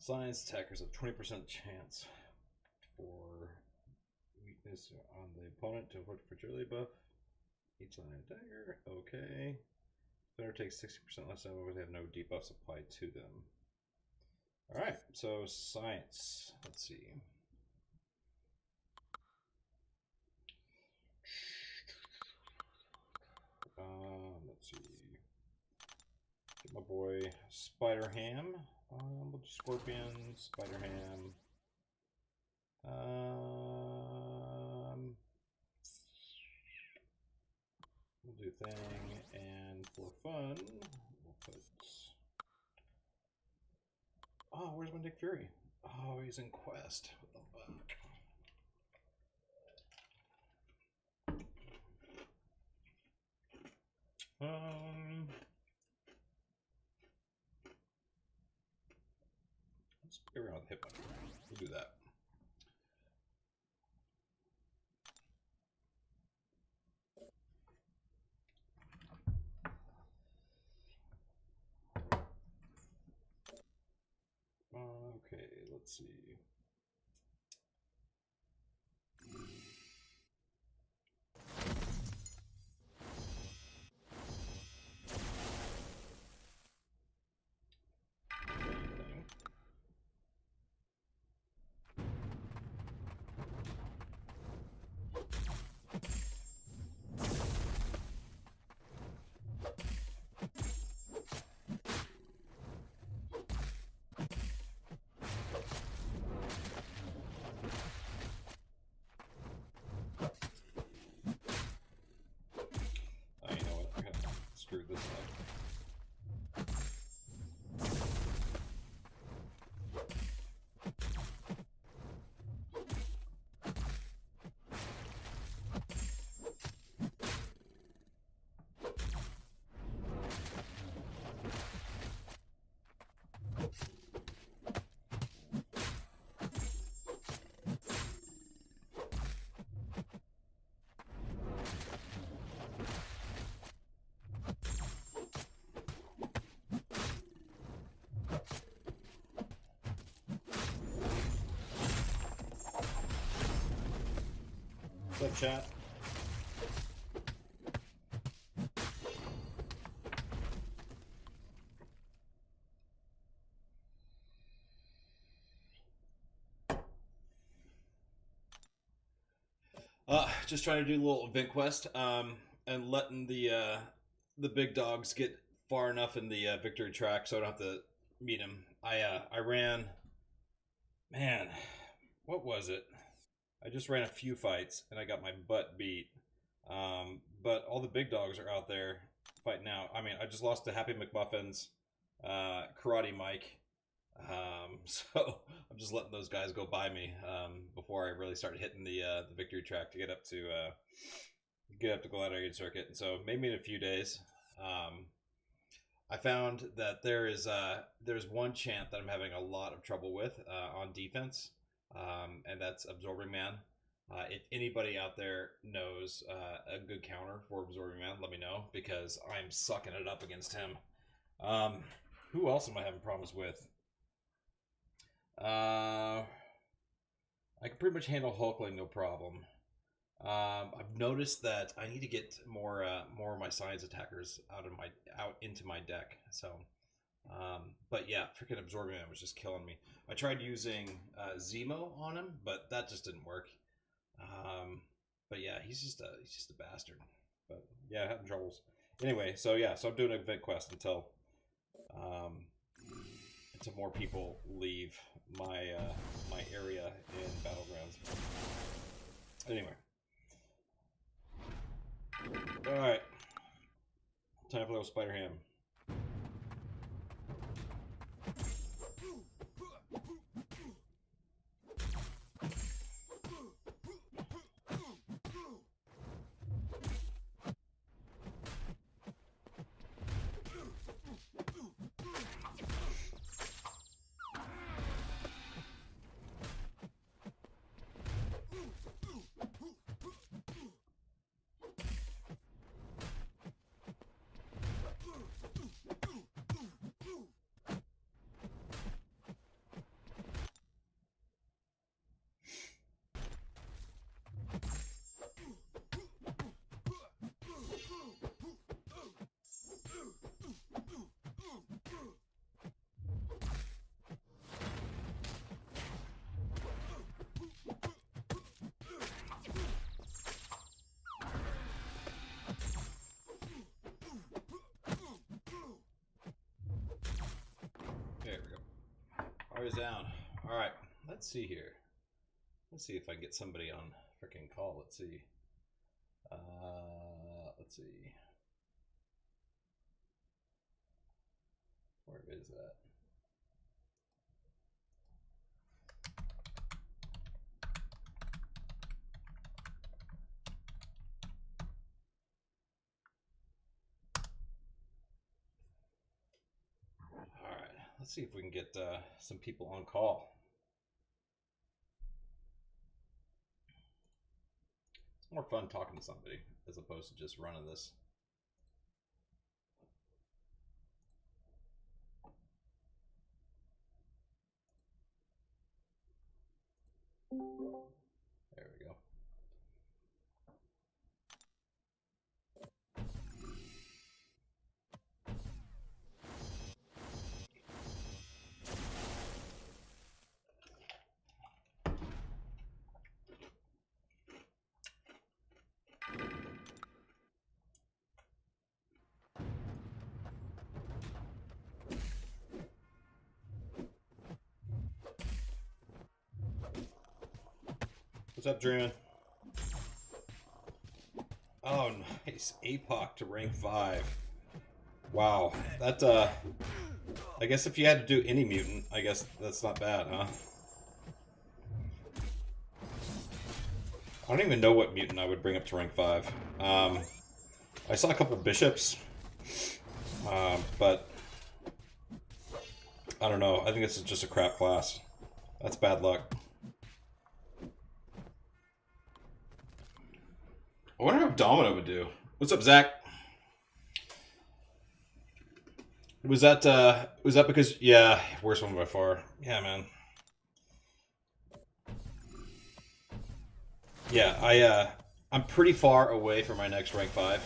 Science attackers have 20% chance for weakness on the opponent to inflict fragility buff. Each line dagger. Okay. Better takes 60% less damage, but they have no debuffs applied to them. Alright, so science. Let's see. Let's see. Get my boy Spider Ham. We'll do Scorpion, Spider Ham. We'll do thing, and for fun, we'll put. Oh, where's my Nick Fury? Oh, he's in Quest. What the fuck? Let's get around with Hitman. We'll do that. Okay, let's see. Anything. Oh, you know what? I gotta screw this up. What's up, chat? Just trying to do a little event quest, and letting the big dogs get far enough in the victory track so I don't have to meet them. I ran, man, what was it? I just ran a few fights and I got my butt beat. But all the big dogs are out there fighting out. I mean, I just lost to Happy McMuffins, Karate Mike. So I'm just letting those guys go by me before I really start hitting the victory track to get up to Gladiator Circuit. And so maybe in a few days. I found that there's one chant that I'm having a lot of trouble with on defense, and that's Absorbing Man. If anybody out there knows a good counter for Absorbing Man, let me know, because I'm sucking it up against him. Who else am I having problems with? I can pretty much handle Hulkling, no problem. I've noticed that I need to get more of my science attackers out into my deck. So, but yeah, freaking Absorbing Man was just killing me. I tried using Zemo on him, but that just didn't work. But yeah, he's just a bastard. But yeah, having troubles. Anyway, so yeah, so I'm doing a event quest until more people leave my my area in Battlegrounds. Anyway. Alright. Time for a little Spider Ham. Power's down. All right, let's see here. Let's see if I get somebody on freaking call. Let's see. Let's see. Where is that? All right, let's see if we can get some people on call. It's more fun talking to somebody as opposed to just running this. There we go. What's up, Dreamin'? Oh, nice. APOC to rank 5. Wow. That, I guess if you had to do any mutant, I guess that's not bad, huh? I don't even know what mutant I would bring up to rank 5. I saw a couple bishops, but I don't know. I think it's just a crap class. That's bad luck. I wonder how Domino would do. What's up, Zach? Was that because, yeah, worst one by far. Yeah, man. Yeah, I'm pretty far away from my next rank 5.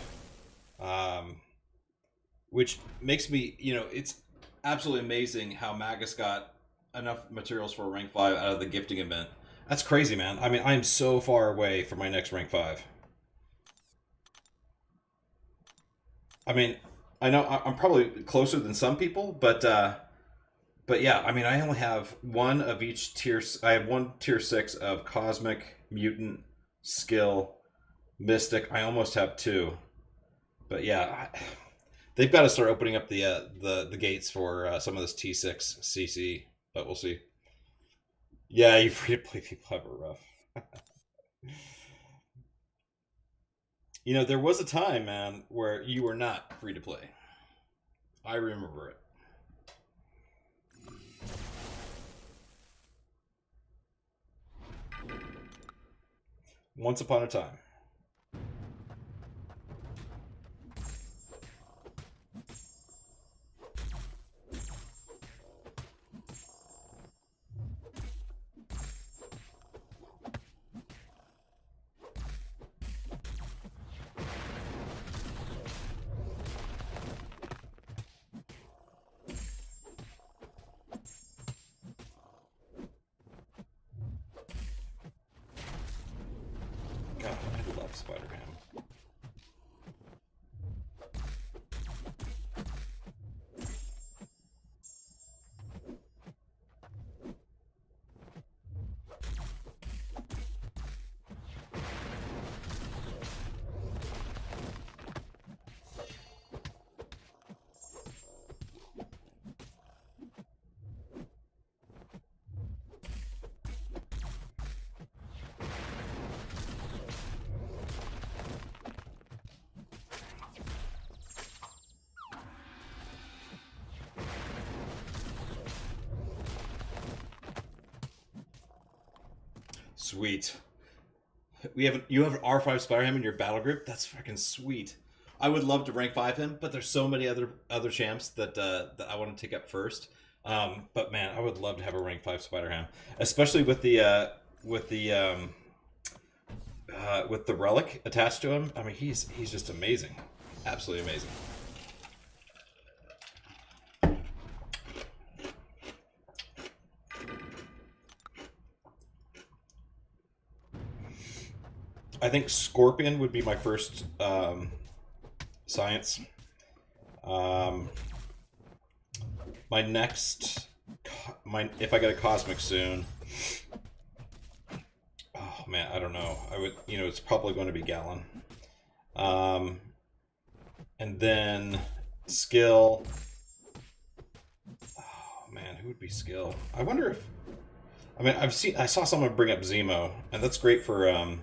Which makes me, you know, it's absolutely amazing how Magus got enough materials for a rank 5 out of the gifting event. That's crazy, man. I mean, I'm so far away from my next rank 5. I mean, I know I'm probably closer than some people, but yeah, I mean, I only have one of each tier. I have one tier 6 of Cosmic, Mutant, Skill, Mystic. I almost have 2, but yeah, they've got to start opening up the gates for some of this T6 CC. But we'll see. Yeah, you free to play people have it rough. You know, there was a time, man, where you were not free to play. I remember it. Once upon a time. God, I love Spider-Ham. Sweet. You have an R5 Spider-Ham in your battle group? That's freaking sweet. I would love to rank 5 him, but there's so many other champs that I want to take up first. But man, I would love to have a rank 5 Spider-Ham, especially with the relic attached to him. I mean, he's just amazing. Absolutely amazing. I think Scorpion would be my first science. My next if I get a cosmic soon. Oh man, I don't know. I would, it's probably going to be Gallon. And then skill. Oh man, who would be skill? I wonder if. I mean, I saw someone bring up Zemo, and that's great for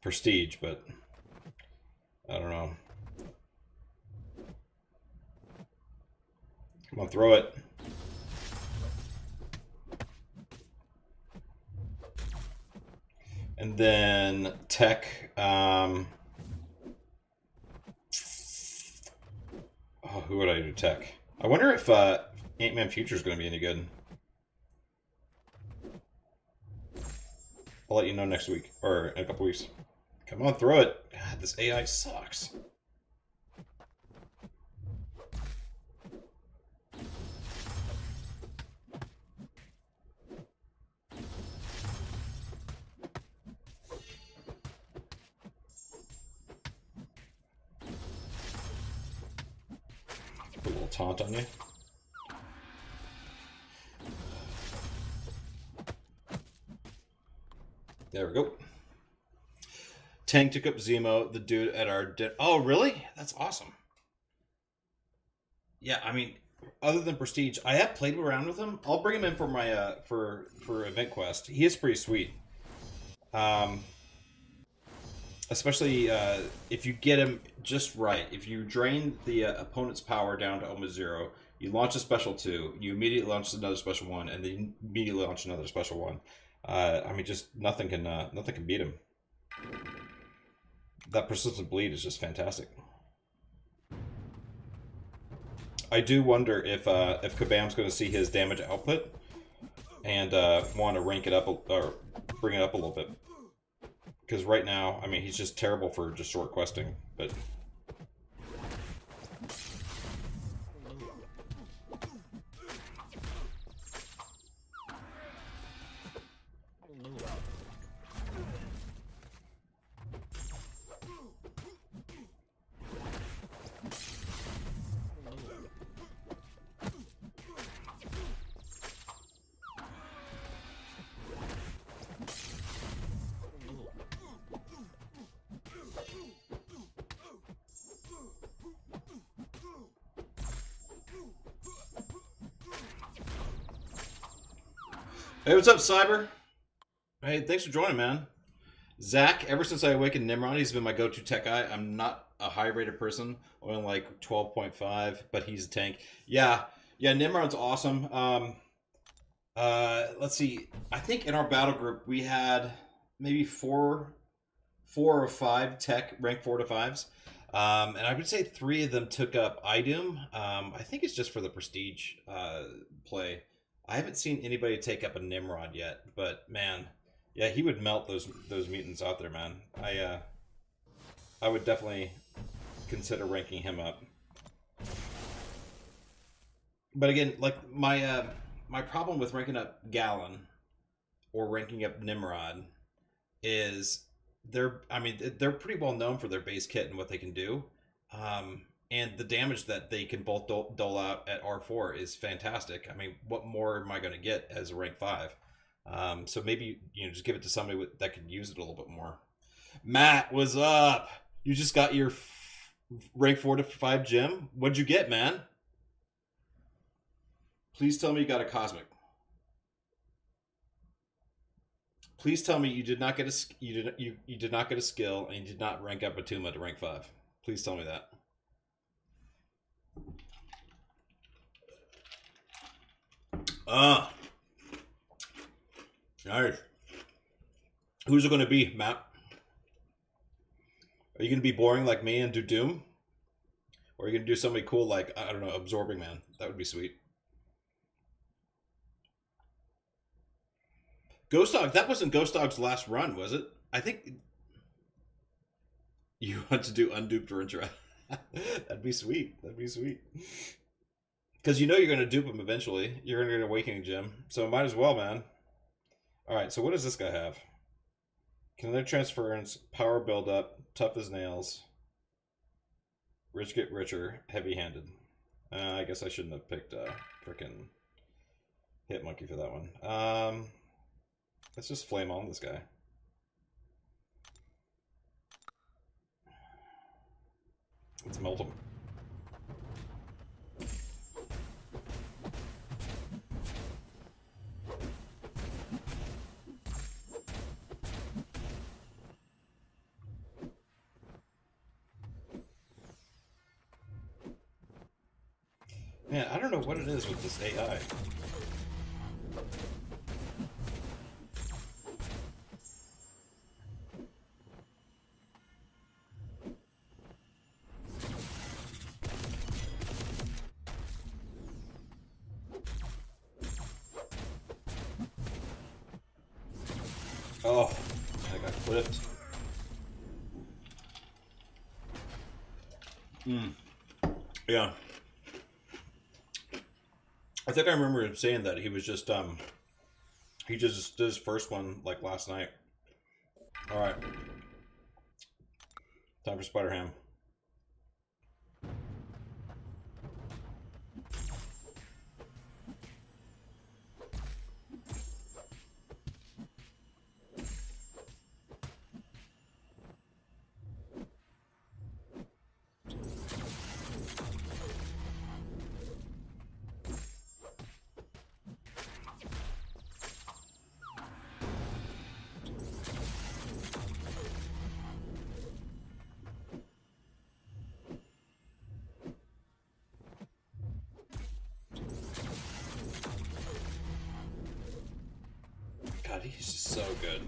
prestige, but I don't know. Come on, throw it. And then tech. Oh, who would I do tech? I wonder if Ant-Man Future is going to be any good. I'll let you know next week, or in a couple weeks. Come on, throw it. God, this AI sucks. Put a little taunt on you. There we go. Tang took up Zemo, the dude at our oh, really? That's awesome. Yeah, I mean, other than Prestige, I have played around with him. I'll bring him in for my for Event Quest. He is pretty sweet. Especially if you get him just right. If you drain the opponent's power down to almost 0, you launch a special 2, you immediately launch another special 1, and then you immediately launch another special 1. I mean, just nothing can beat him. That persistent bleed is just fantastic. I do wonder if Kabam's going to see his damage output and want to rank it up or bring it up a little bit. Because right now, I mean, he's just terrible for just short questing, but. Hey, what's up, Cyber? Hey, thanks for joining, man. Zach, ever since I awakened Nimrod, he's been my go-to tech guy. I'm not a high-rated person, only like 12.5, but he's a tank. Yeah, Nimrod's awesome. Let's see. I think in our battle group we had maybe four or five tech rank 4 to 5s, and I would say 3 of them took up Idum. I think it's just for the prestige play. I haven't seen anybody take up a Nimrod yet, but man, yeah, he would melt those mutants out there, man. I would definitely consider ranking him up. But again, like my problem with ranking up Gallon or ranking up Nimrod is they're pretty well known for their base kit and what they can do. And the damage that they can both dole out at R4 is fantastic. I mean, what more am I going to get as a rank 5? So maybe, just give it to somebody that could use it a little bit more. Matt, what's up? You just got your rank 4 to 5 gem? What'd you get, man? Please tell me you got a cosmic. Please tell me you did not get you did not get a skill and you did not rank up Atuma to rank 5. Please tell me that. Nice. Who's it going to be, Matt? Are you going to be boring like me and do Doom? Or are you going to do somebody cool like, I don't know, Absorbing Man? That would be sweet. Ghost Dog, that wasn't Ghost Dog's last run, was it? I think you want to do Unduped Rintra. That'd be sweet. That'd be sweet. Because you're going to dupe him eventually. You're going to get an Awakening Gem. So might as well, man. Alright, so what does this guy have? Kinetic Transference, Power Buildup, Tough as Nails, Rich Get Richer, Heavy Handed. I guess I shouldn't have picked frickin'. Hit monkey for that one. Let's just flame on this guy. Let's melt him. Man, I don't know what it is with this AI. Oh, I got clipped. Yeah. I think I remember him saying that he was just he just did his first one like last night. All right, time for Spider Ham. God, he's just so good.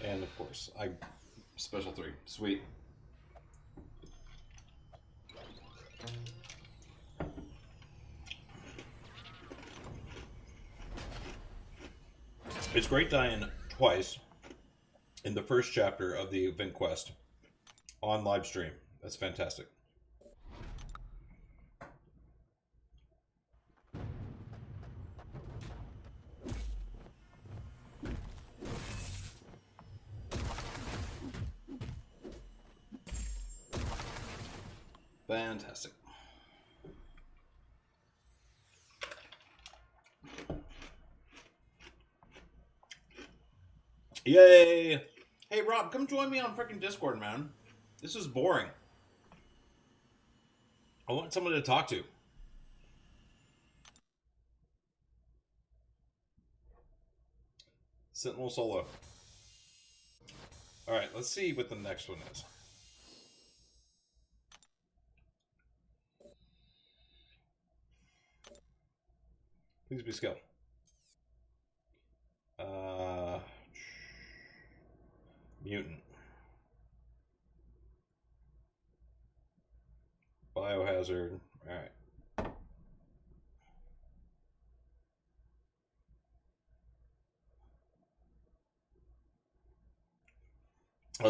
And of course, I special 3. Sweet. It's great dying twice in the first chapter of the event quest on live stream. That's fantastic. Fantastic. Yay! Hey Rob, come join me on freaking Discord, man. This is boring. I want someone to talk to. Sentinel Solo. Alright, let's see what the next one is. Please be skill. Mutant. Biohazard. Alright.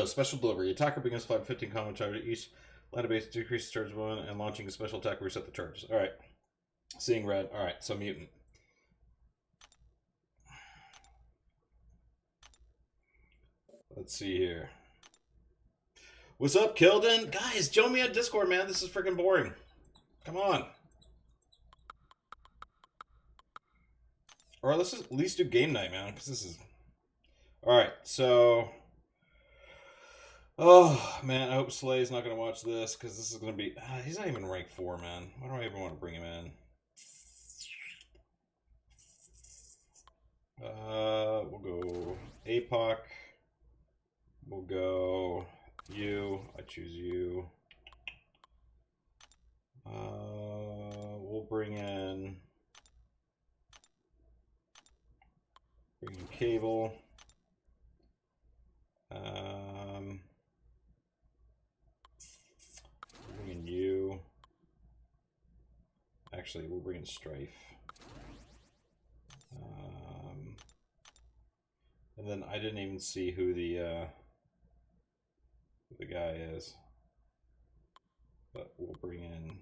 Special delivery. Attacker begins flight 15 combat charge each line of base, decreases charge 1, and launching a special attack reset the charges. Alright. Seeing red. Alright, so mutant. Let's see here. What's up, Kilden? Guys, join me on Discord, man. This is freaking boring. Come on. Or let's just at least do game night, man, because this is... Alright, so... Oh, man, I hope Slay's not going to watch this, because this is going to be... he's not even rank 4, man. Why do I even want to bring him in? We'll go APOC. We'll go you. I choose you. We'll bring in Cable. Bring in you. Actually, we'll bring in Strife. And then I didn't even see who the guy is. But we'll bring in.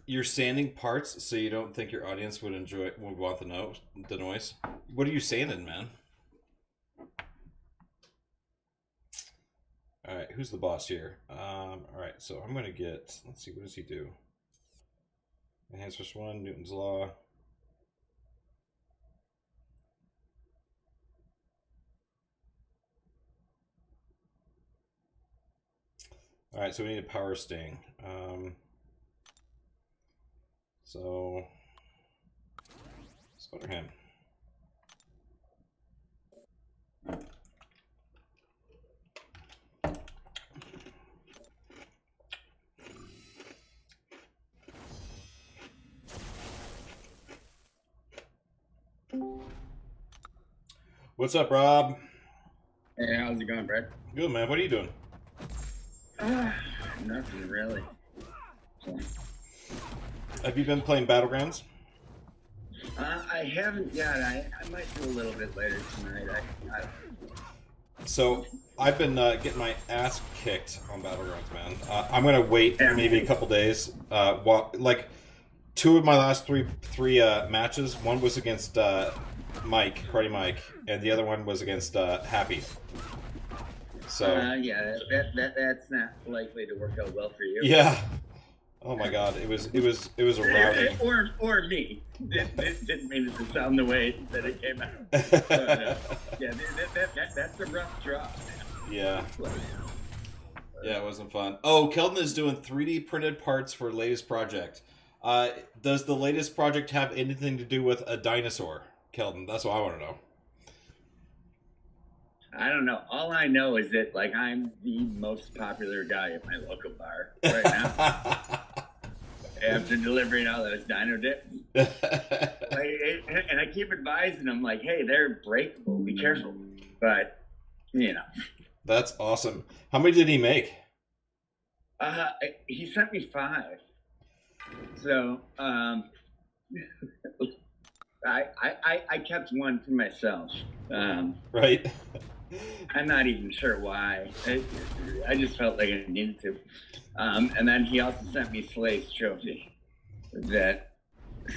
You're sanding parts so you don't think your audience would want the noise. What are you sanding, man? All right, who's the boss here? All right, so I'm gonna get. Let's see, what does he do? Enhanced plus 1, Newton's law. All right, so we need a power sting. So let's go to him. What's up, Rob? Hey, how's it going, Brett? Good, man. What are you doing? Nothing really. So, Have you been playing Battlegrounds? I haven't yet. I might do a little bit later tonight. So I've been getting my ass kicked on Battlegrounds, man. I'm gonna wait maybe a couple days. Like 2 of my last three matches. One was against Mike, Karate Mike, and the other one was against Happy. So yeah, that's not likely to work out well for you. Yeah. Oh my God, it was a routing. Or me. Didn't mean it to sound the way that it came out. But, yeah, that's a rough drop. Yeah. Yeah, it wasn't fun. Oh, Keldon is doing 3D printed parts for latest project. Does the latest project have anything to do with a dinosaur, Keldon? That's what I want to know. I don't know. All I know is that like I'm the most popular guy at my local bar right now. After delivering all those dino dips. And I keep advising them like, hey, they're breakable. Be careful. But, you know. That's awesome. How many did he make? He sent me 5. So, I kept one for myself. Right. I'm not even sure why. I just felt like I needed to. And then he also sent me Slay's trophy that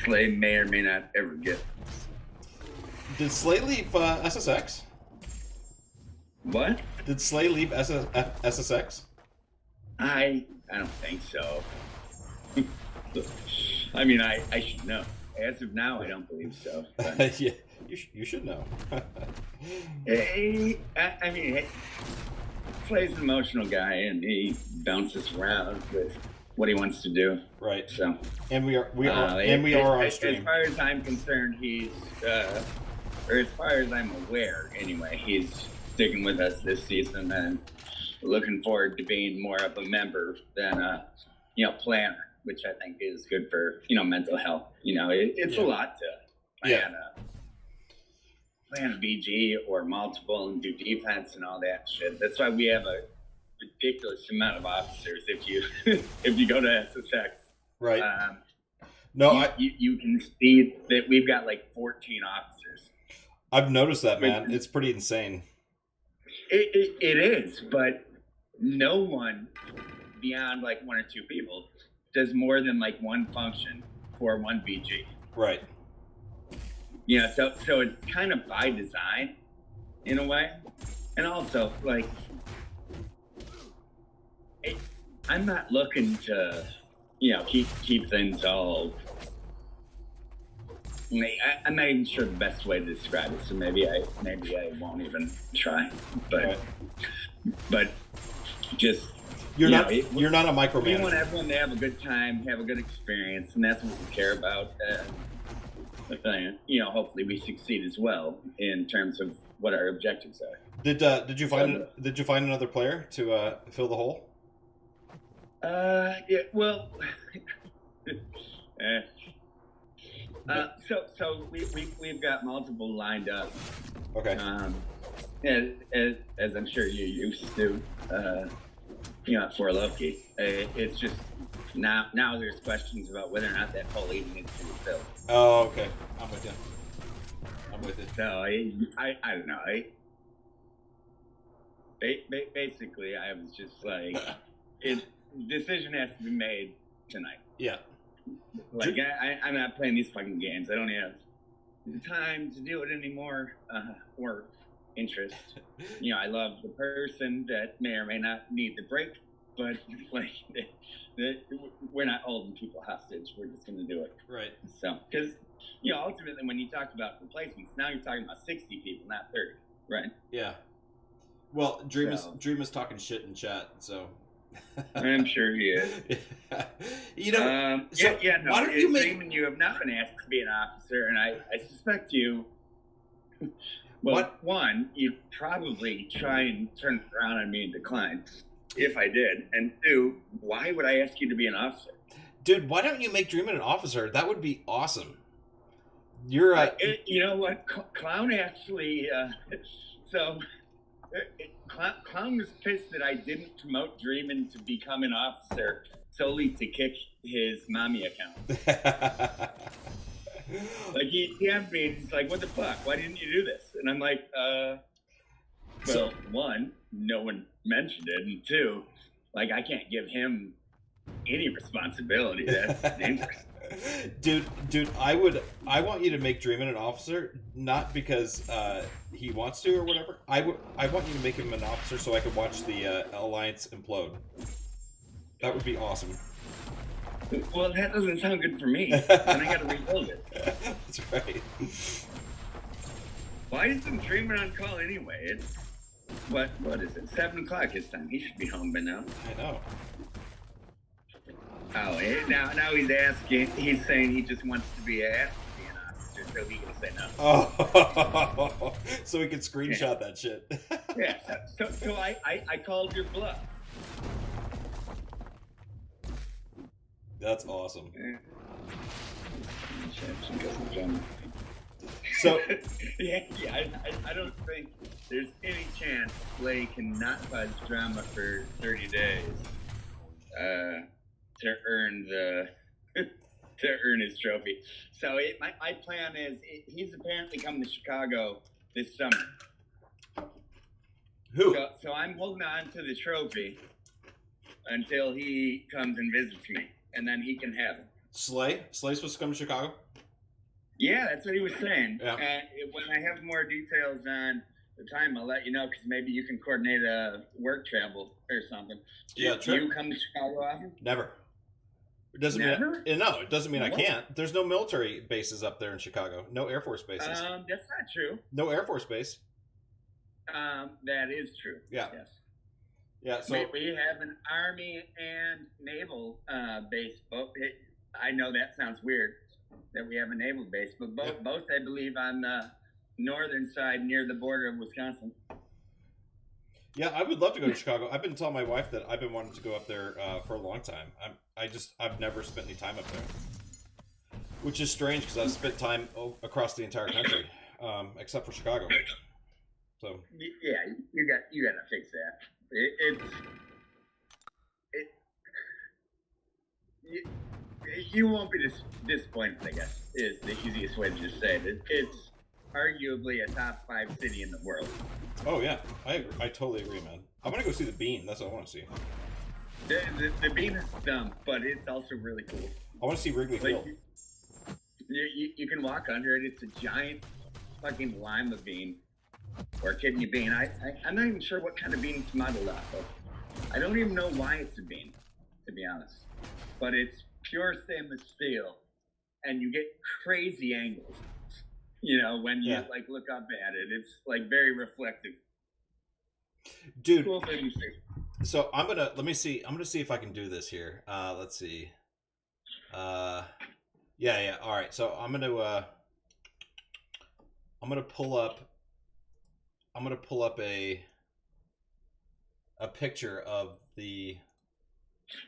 Slay may or may not ever get. Did Slay leave SSX? What? Did Slay leave SSX? I don't think so. I mean, I should know. As of now, I don't believe so. Yeah, you should know. I mean, Slay's an emotional guy, and he bounces around with what he wants to do. Right. So, and we are on stream. As far as I'm concerned, he's, or as far as I'm aware, anyway, he's sticking with us this season, and looking forward to being more of a member than a, planner, which I think is good for mental health. It's a lot to plan a BG or multiple and do defense and all that shit. That's why we have a ridiculous amount of officers. If you go to SSX, right? You can see that we've got like 14 officers. I've noticed that, man. It's pretty insane. It is, but no one beyond like 1 or 2 people does more than like one function for one BG. Right. So it's kind of by design in a way. And also, like, I'm not looking to, keep things all. I'm not even sure the best way to describe it, so maybe I won't even try. But just you're not a micromanager. We want everyone to have a good time, have a good experience, and that's what we care about. Hopefully we succeed as well in terms of what our objectives are. Did you find another player to fill the hole? Yeah. Well. So we've got multiple lined up. Okay. As I'm sure you used to, for Loki, it's just now there's questions about whether or not that hole even needs to be filled. Oh, okay. I'm with you. with it. So I don't know. Basically, I was just like, decision has to be made tonight. Yeah. Like, I'm not playing these fucking games. I don't have the time to do it anymore, or interest. You know, I love the person that may or may not need the break, but like, we're not holding people hostage. We're just going to do it. Right. So, because, you know, ultimately, when you talk about replacements, now you're talking about 60 people, not 30, right? Yeah. Well, Dream is talking shit in chat, so. I'm sure he is. You know, no, why don't you make... Dream, you have not been asked to be an officer, and I suspect you. Well, what? One, you'd probably try and turn it around on me and decline if I did, and two, why would I ask you to be an officer? Dude, why don't you make Dreamin' an officer? That would be awesome. You're you know what, Clown actually Clown was pissed that I didn't promote Dreamin' to become an officer solely to kick his mommy account. Like, he DM'd me and he's like, what the fuck? Why didn't you do this? And I'm like, well, one, no one mentioned it, and two, like, I can't give him any responsibility. That's dangerous. Dude, I want you to make Dreamin' an officer, not because he wants to or whatever. I want you to make him an officer so I can watch the Alliance implode. That would be awesome. Well, that doesn't sound good for me. Then I gotta rebuild it. That's right. Why isn't Dreamin' on call anyway? It's what is it? 7 o'clock his time. He should be home by now. I know. Oh, now he's asking. He's saying he just wants to be asked to be an officer, so he can say no. Oh, so we can screenshot that shit. Yeah. So I called your bluff. That's awesome. So yeah, I don't think there's any chance Slay cannot cause drama for 30 days to earn his trophy. So my plan is he's apparently coming to Chicago this summer. Who? So I'm holding on to the trophy until he comes and visits me, and then he can have it. Slay's supposed to come to Chicago? Yeah, that's what he was saying. Yeah. And when I have more details on the time, I'll let you know, because maybe you can coordinate a work travel or something. Do you come to Chicago often? Never. It doesn't Never? mean no. It doesn't mean I can't. There's no military bases up there in Chicago. No Air Force bases. That's not true. No Air Force base. That is true. Yeah. Yes. Yeah. So we have an Army and Naval base. Both. I know that sounds weird that we have a naval base, but both I believe on the northern side near the border of Wisconsin. Yeah, I would love to go to Chicago. I've been telling my wife that I've been wanting to go up there for a long time. I've never spent any time up there, which is strange because I've spent time across the entire country, except for Chicago. So yeah, you got to fix that. You won't be disappointed, I guess, is the easiest way to just say it. It's arguably a top 5 city in the world. Oh, yeah. I totally agree, man. I want to go see the Bean. That's what I want to see. The Bean is dumb, but it's also really cool. I want to see Wrigley Field. You can walk under it. It's a giant fucking lima bean or kidney bean. I'm not even sure what kind of bean it's modeled off of. I don't even know why it's a bean, to be honest. But it's pure stainless steel, and you get crazy angles. You know, when you like look up at it, it's like very reflective. Dude, cool thing to see. So I'm gonna see if I can do this here. Let's see. Yeah. All right. So I'm gonna pull up a picture of the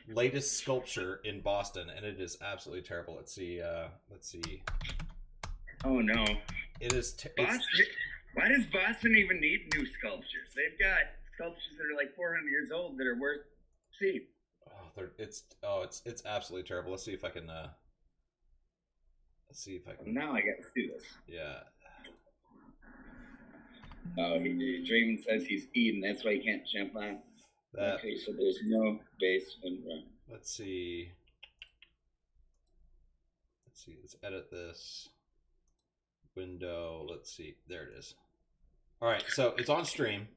latest sculpture in Boston, and it is absolutely terrible. Let's see. Oh no! It is. Boston. Why does Boston even need new sculptures? They've got sculptures that are like 400 years old that are worth seeing. It's absolutely terrible. Let's see if I can. Now I got to see this. Yeah. Oh, Draven says he's eating. That's why he can't jump on. That. Okay, so there's no base and run. Let's see. Let's edit this window. Let's see. There it is. All right, so it's on stream.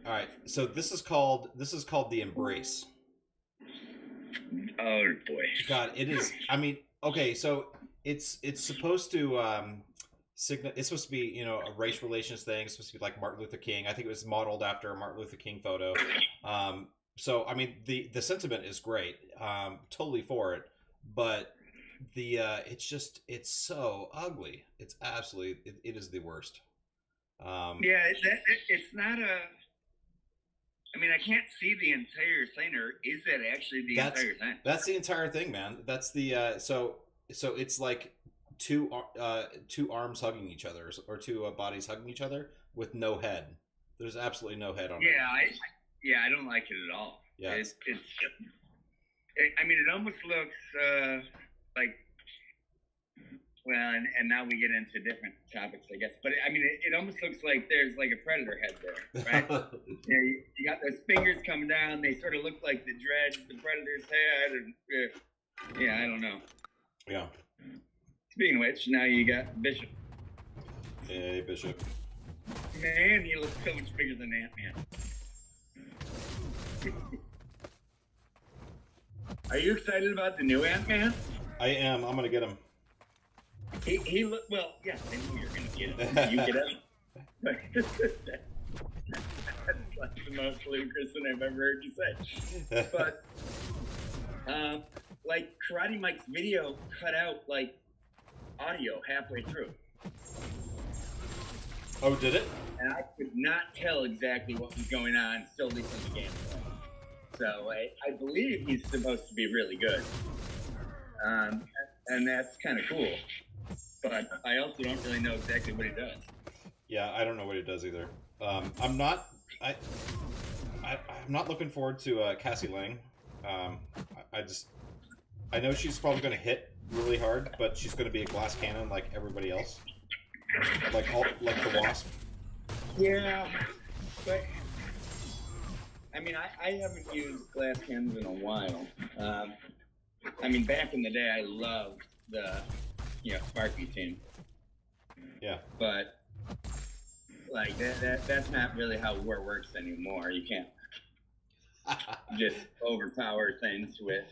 All right, so this is called the Embrace. Oh boy. God, it is. I mean, okay, so it's supposed to it's supposed to be, you know, a race relations thing. It's supposed to be like Martin Luther King. I think it was modeled after a Martin Luther King photo. So I mean, the sentiment is great. Totally for it, but it's so ugly. It's absolutely it is the worst. Yeah, it's not a. I mean, I can't see the entire thing, or is that actually the entire thing? That's the entire thing, man. That's the so it's like two arms hugging each other, or two bodies hugging each other with no head. There's absolutely no head on it. Yeah, I don't like it at all. Yeah, I mean, it almost looks like. Well, and now we get into different topics, I guess. But I mean, it almost looks like there's like a predator head there, right? Yeah, you got those fingers coming down. They sort of look like the dreads, the predator's head, and yeah, I don't know. Yeah. Speaking of which, now you got Bishop. Hey, Bishop. Man, he looks so much bigger than Ant-Man. Are you excited about the new Ant-Man? I am. I'm gonna get him. He looked well. Yeah, I knew you were gonna get him. You get him. That's like the most ludicrous thing I've ever heard you say. But like Karate Mike's video cut out like audio halfway through. Oh, did it? And I could not tell exactly what was going on, still least in the gameplay. So I believe he's supposed to be really good. And that's kind of cool. But I also don't really know exactly what he does. Yeah, I don't know what he does either. I'm not looking forward to Cassie Lang. I know she's probably going to hit really hard, but she's going to be a glass cannon like everybody else, like the Wasp. Yeah, but I mean, I haven't used glass cannons in a while. I mean, back in the day, I loved the Sparky team. Yeah. But like that's not really how war works anymore. You can't just overpower things with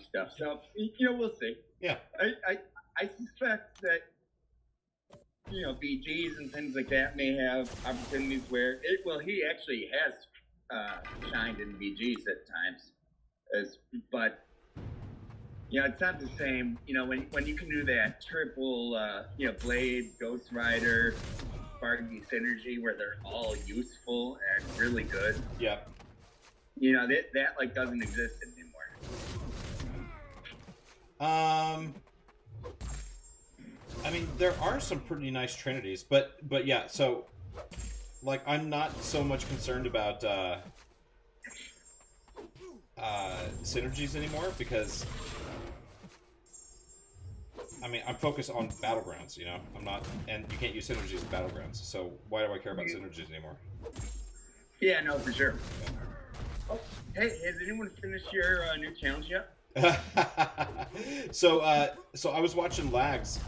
stuff. So we'll see. Yeah. I suspect that BGs and things like that may have opportunities where he actually has shined in BGs at times, but it's not the same. When you can do that triple, Blade, Ghost Rider, Sparky synergy, where they're all useful and really good. Yeah. That like doesn't exist anymore. I mean, there are some pretty nice trinities, but yeah. So, like, I'm not so much concerned about synergies anymore because. I mean, I'm focused on Battlegrounds, I'm not, and you can't use synergies in Battlegrounds, so why do I care about synergies anymore? Yeah, no, for sure. Yeah. Oh, hey, has anyone finished your new challenge yet? So I was watching Lags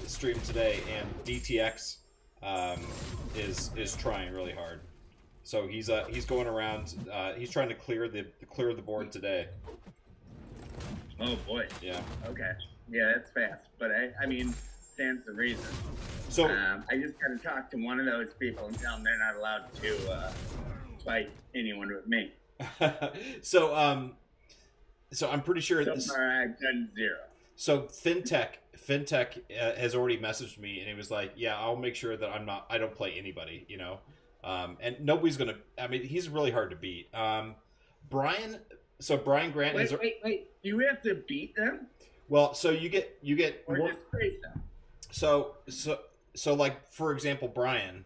stream today, and DTX is trying really hard. So he's going around, he's trying to clear the board today. Oh boy. Yeah. Okay. Yeah, that's fast, but I mean, stands to reason. So I just gotta talk to one of those people and tell them they're not allowed to fight anyone with me. So I'm pretty sure. So far, I've done 0. So FinTech has already messaged me, and he was like, "Yeah, I'll make sure that I don't play anybody, and nobody's gonna. I mean, he's really hard to beat. Brian Grant. Wait. You have to beat them. Well, so you get or more, just face them. So like, for example, Brian,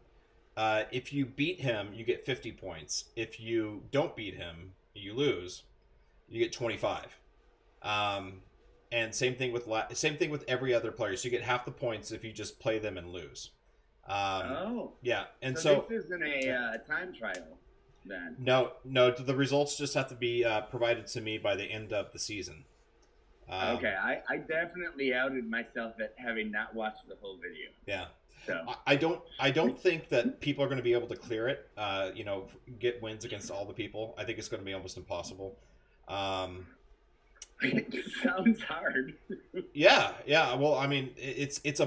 if you beat him, you get 50 points. If you don't beat him, you lose. You get 25. And same thing with every other player. So you get half the points if you just play them and lose. Oh, Yeah, and so this isn't a time trial then. no, the results just have to be provided to me by the end of the season. Okay, I definitely outed myself at having not watched the whole video. Yeah. So I don't think that people are going to be able to clear it. Get wins against all the people. I think it's going to be almost impossible. It sounds hard. Yeah. Well, I mean, it's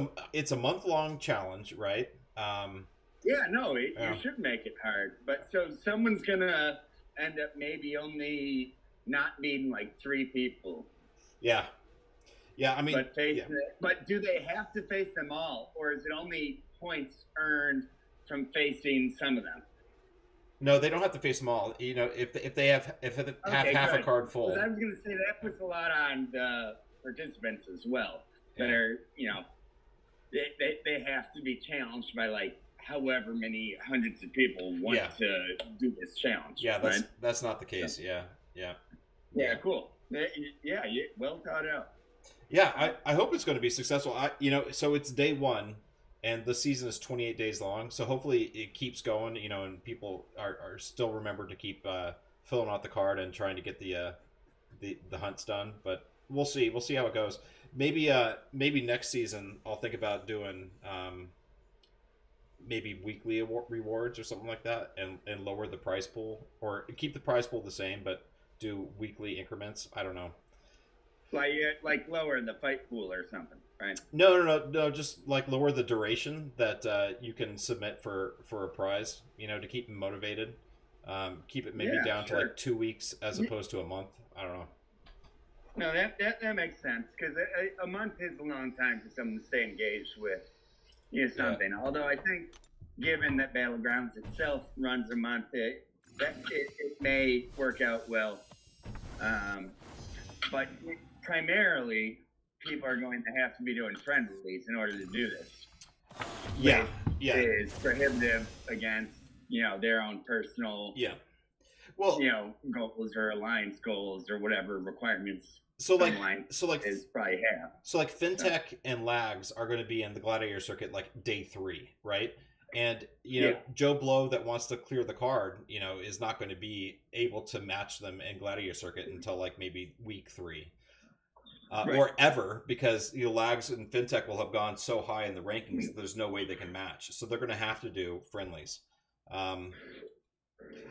a month-long challenge, right? Yeah, no, you should make it hard. But so someone's gonna end up maybe only not being like 3 people. Yeah. I mean, but do they have to face them all, or is it only points earned from facing some of them? No, they don't have to face them all. If they have half a card full. I was going to say that puts a lot on the participants as well. That are they have to be challenged by like however many hundreds of people want to do this challenge. Yeah, that's not the case. So, yeah, cool. Yeah, well thought out. Yeah, I hope it's going to be successful. So it's day 1, and the season is 28 days long. So hopefully it keeps going. And people are still remembered to keep filling out the card and trying to get the hunts done. But we'll see. We'll see how it goes. Maybe next season I'll think about doing maybe weekly rewards or something like that, and lower the prize pool, or keep the prize pool the same but do weekly increments. I don't know. Like lower the fight pool or something, right? No. Just like lower the duration that you can submit for a prize. To keep them motivated. Keep it maybe down to like 2 weeks as opposed to a month. I don't know. No, that makes sense, because a month is a long time for someone to stay engaged with something. Yeah. Although I think, given that Battlegrounds itself runs a month, it may work out well. But primarily, people are going to have to be doing friendlies in order to do this. Yeah. It is prohibitive against their own personal goals or alliance goals or whatever requirements. So like is probably have. So like FinTech and Lags are going to be in the Gladiator circuit like day 3, right? And Joe Blow that wants to clear the card, is not going to be able to match them in Gladiator circuit until like maybe week 3, or ever, because Lags and FinTech will have gone so high in the rankings that there's no way they can match. So they're going to have to do friendlies. I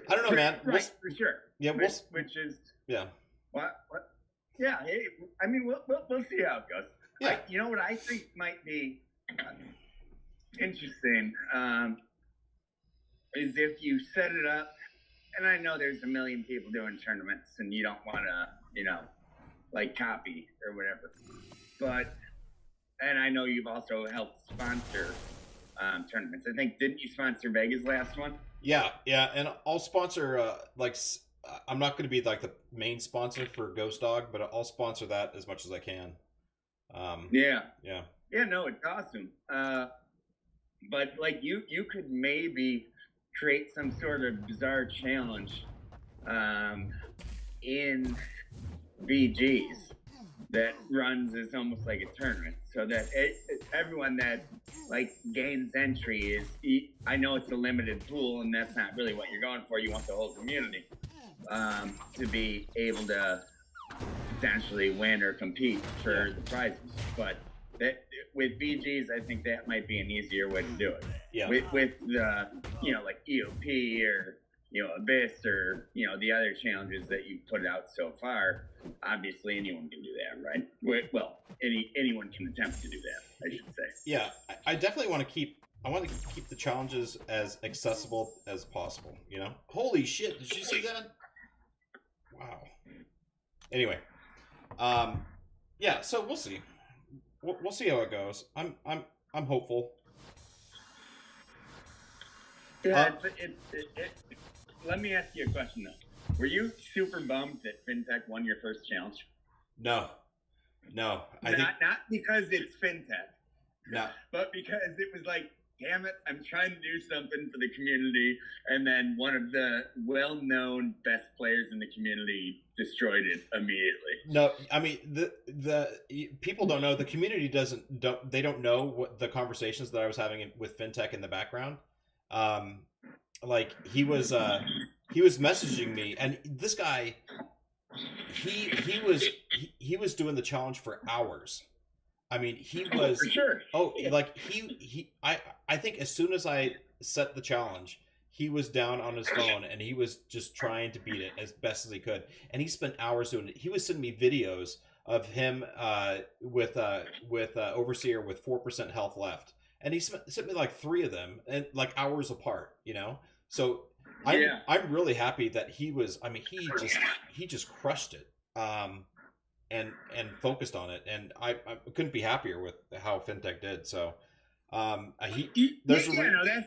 don't know, man. For sure. Yeah, which is What? Yeah, hey, I mean, we'll see how it goes. Yeah. What I think might be interesting is if you set it up, and I know there's a million people doing tournaments, and you don't want to, like copy or whatever. But, and I know you've also helped sponsor tournaments. I think, didn't you sponsor Vegas last one? Yeah, and I'll sponsor I'm not going to be like the main sponsor for Ghost Dog, but I'll sponsor that as much as I can. Yeah, no, it's awesome. But like you could maybe create some sort of bizarre challenge in VGs that runs as almost like a tournament, so that everyone that like gains entry is, I know it's a limited pool, and that's not really what you're going for. You want the whole community to be able to potentially win or compete for the prizes. But with VGs, I think that might be an easier way to do it. Yeah. With the like EOP or Abyss or the other challenges that you've put out so far, obviously anyone can do that, right? Well, anyone can attempt to do that, I should say. Yeah, I definitely want to keep the challenges as accessible as possible. Holy shit! Did you see that? Wow. Anyway, yeah. So we'll see. We'll see how it goes. I'm hopeful. Yeah, let me ask you a question though. Were you super bummed that FinTech won your first challenge? No. I think not because it's FinTech. No. But because it was like damn it, I'm trying to do something for the community. And then one of the well-known best players in the community destroyed it immediately. No, I mean the people don't know, the community they don't know what the conversations that I was having with FinTech in the background. Like he was messaging me, and this guy he was doing the challenge for hours. I mean, he was for sure. Like I think as soon as I set the challenge, he was down on his phone and he was just trying to beat it as best as he could. And he spent hours doing it. He was sending me videos of him with Overseer with 4% health left, and he sent me like 3 of them, and like hours apart. So I'm really happy that he was. I mean, he just crushed it. And focused on it, and I couldn't be happier with how FinTech did. So, no, that's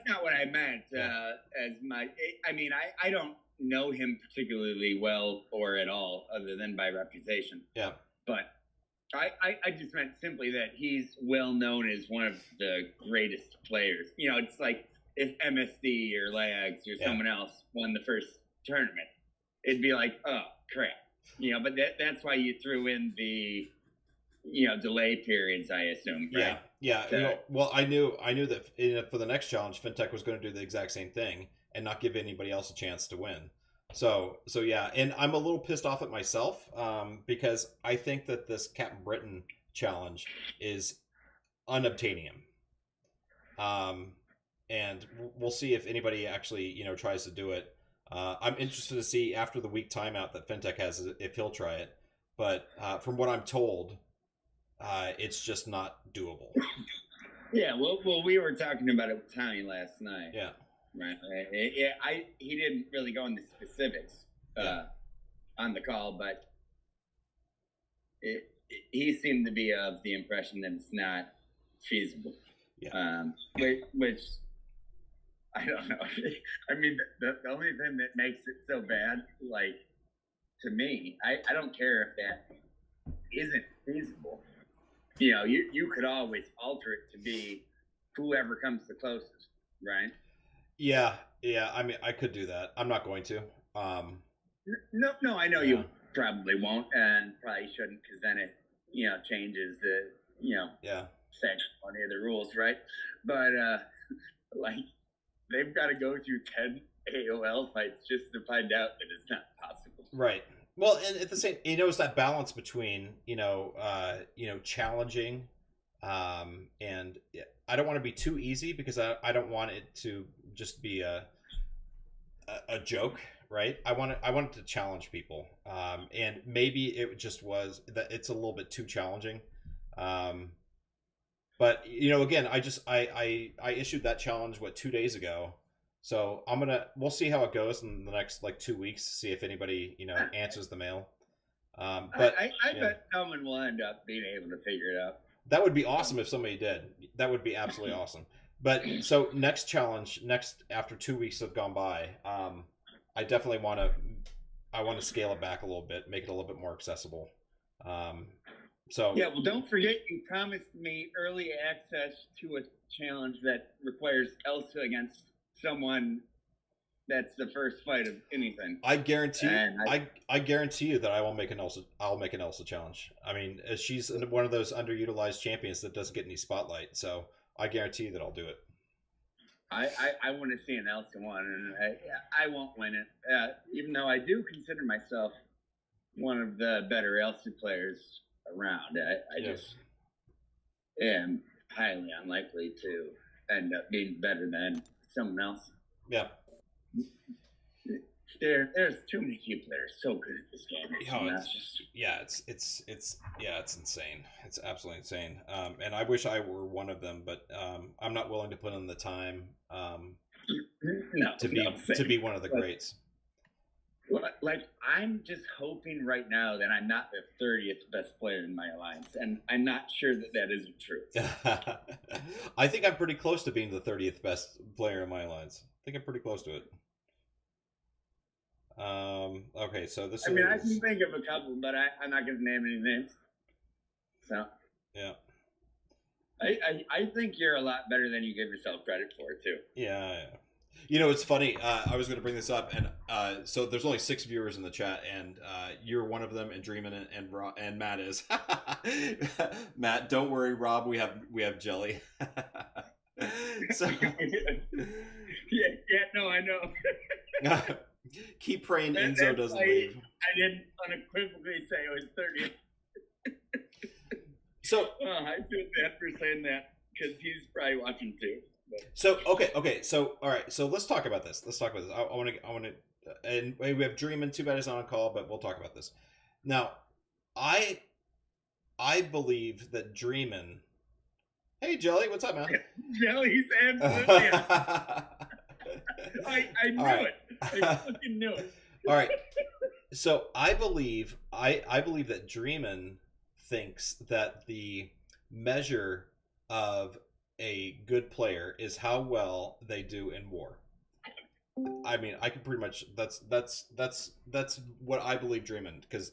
not what I meant. As my, I mean, I don't know him particularly well or at all, other than by reputation. Yeah. But I just meant simply that he's well known as one of the greatest players. It's like if MSD or Lags or someone else won the first tournament, it'd be like, oh crap. But that's why you threw in the, delay periods, I assume, right? Yeah. So, well, I knew that for the next challenge, FinTech was going to do the exact same thing and not give anybody else a chance to win. So yeah, and I'm a little pissed off at myself because I think that this Captain Britain challenge is unobtainium. And we'll see if anybody actually, tries to do it. I'm interested to see after the week timeout that FinTech has if he'll try it, but from what I'm told, it's just not doable. Yeah, well, we were talking about it with Tommy last night. Yeah, right. He didn't really go into specifics on the call, but he seemed to be of the impression that it's not feasible. Yeah. Which I don't know. I mean, the only thing that makes it so bad, like, to me, I don't care if that isn't feasible. You could always alter it to be whoever comes the closest, right? Yeah. I mean, I could do that. I'm not going to. No, I know you probably won't, and probably shouldn't, because then it, changes the, section on the other rules, right? But, like, they've got to go through 10 AOL fights just to find out that it's not possible. Right. Well, and at the same, it's that balance between, challenging, and I don't want to be too easy because I don't want it to just be a joke, right? I want it to challenge people, and maybe it just was that it's a little bit too challenging. But again, I issued that challenge 2 days ago, so we'll see how it goes in the next 2 weeks to see if anybody answers the mail. But I bet someone will end up being able to figure it out. That would be awesome if somebody did. That would be absolutely awesome. But so next after 2 weeks have gone by, I definitely want to scale it back a little bit, make it a little bit more accessible. So yeah, well, don't forget you promised me early access to a challenge that requires Elsa against someone that's the first fight of anything. I guarantee you that I will make an Elsa. I'll make an Elsa challenge. I mean, she's one of those underutilized champions that doesn't get any spotlight. So I guarantee you that I'll do it. I want to see an Elsa one, and I won't win it, even though I do consider myself one of the better Elsa players around. I just am highly unlikely to end up being better than someone else. Yeah. There's too many people that are so good at this game. It's insane. It's absolutely insane. And I wish I were one of them, but I'm not willing to put in the time to be one of the greats. Like, I'm just hoping right now that I'm not the 30th best player in my alliance, and I'm not sure that isn't true. I think I'm pretty close to being the 30th best player in my alliance. I think I'm pretty close to it. Okay, so this is... I can think of a couple, but I'm not going to name any names. So... Yeah. I think you're a lot better than you give yourself credit for, too. Yeah. You know, it's funny. I was going to bring this up, and so there's only 6 viewers in the chat, and you're one of them, and Dreamin' and Matt is. Matt, don't worry, Rob. We have Jelly. So no, I know. keep praying Enzo doesn't leave. I didn't unequivocally say it was 30th. So I feel bad for saying that because he's probably watching too. But. So okay. So all right. So let's talk about this. I want to. And we have Dreamin'. Too bad he's not on call, but we'll talk about this. Now, I believe that Dreamin'. Hey Jelly, what's up, man? Jelly's absolutely. I knew it. I fucking knew it. All right. So I believe that Dreamin' thinks that the measure of a good player is how well they do in war. I mean, I can pretty much that's what I believe Dreamin', because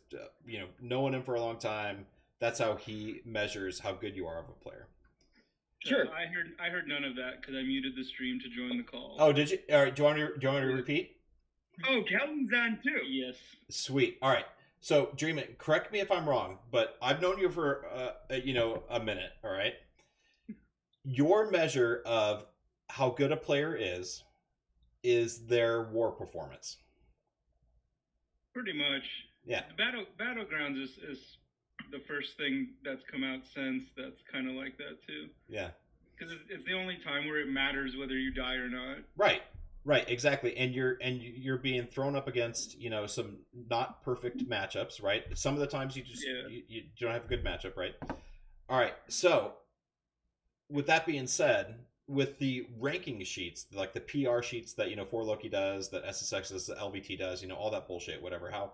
knowing him for a long time, that's how he measures how good you are of a player. Sure. I heard none of that because I muted the stream to join the call. Oh, did you? All right. Do you want me to repeat? Oh, Kelton's on too. Yes. Sweet. All right. So, Dreamin', correct me if I'm wrong, but I've known you for a minute. All right. Your measure of how good a player is their war performance. Pretty much. Yeah. The Battlegrounds is the first thing that's come out since that's kind of like that too. Yeah. Because it's the only time where it matters whether you die or not. Right, exactly. And you're being thrown up against, some not perfect matchups, right? Some of the times you just you don't have a good matchup, right? All right. So, with that being said, with the ranking sheets, like the PR sheets that For Loki does, that SSX does, the LBT does, all that bullshit, whatever. How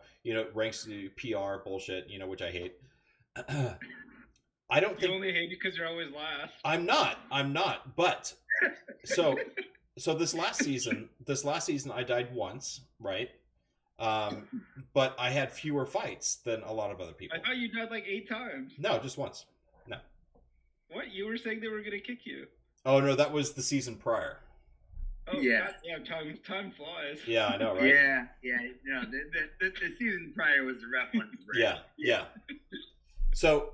ranks the PR bullshit, which I hate. I don't think you only hate it because you're always last. I'm not. But so this last season I died once, right? But I had fewer fights than a lot of other people. I thought you died like 8 times. No, just once. No. What? You were saying they were gonna kick you? Oh no, that was the season prior. Oh yeah. Time flies. Yeah, I know, right? Yeah. No, the season prior was a rough one for Brad. Yeah. So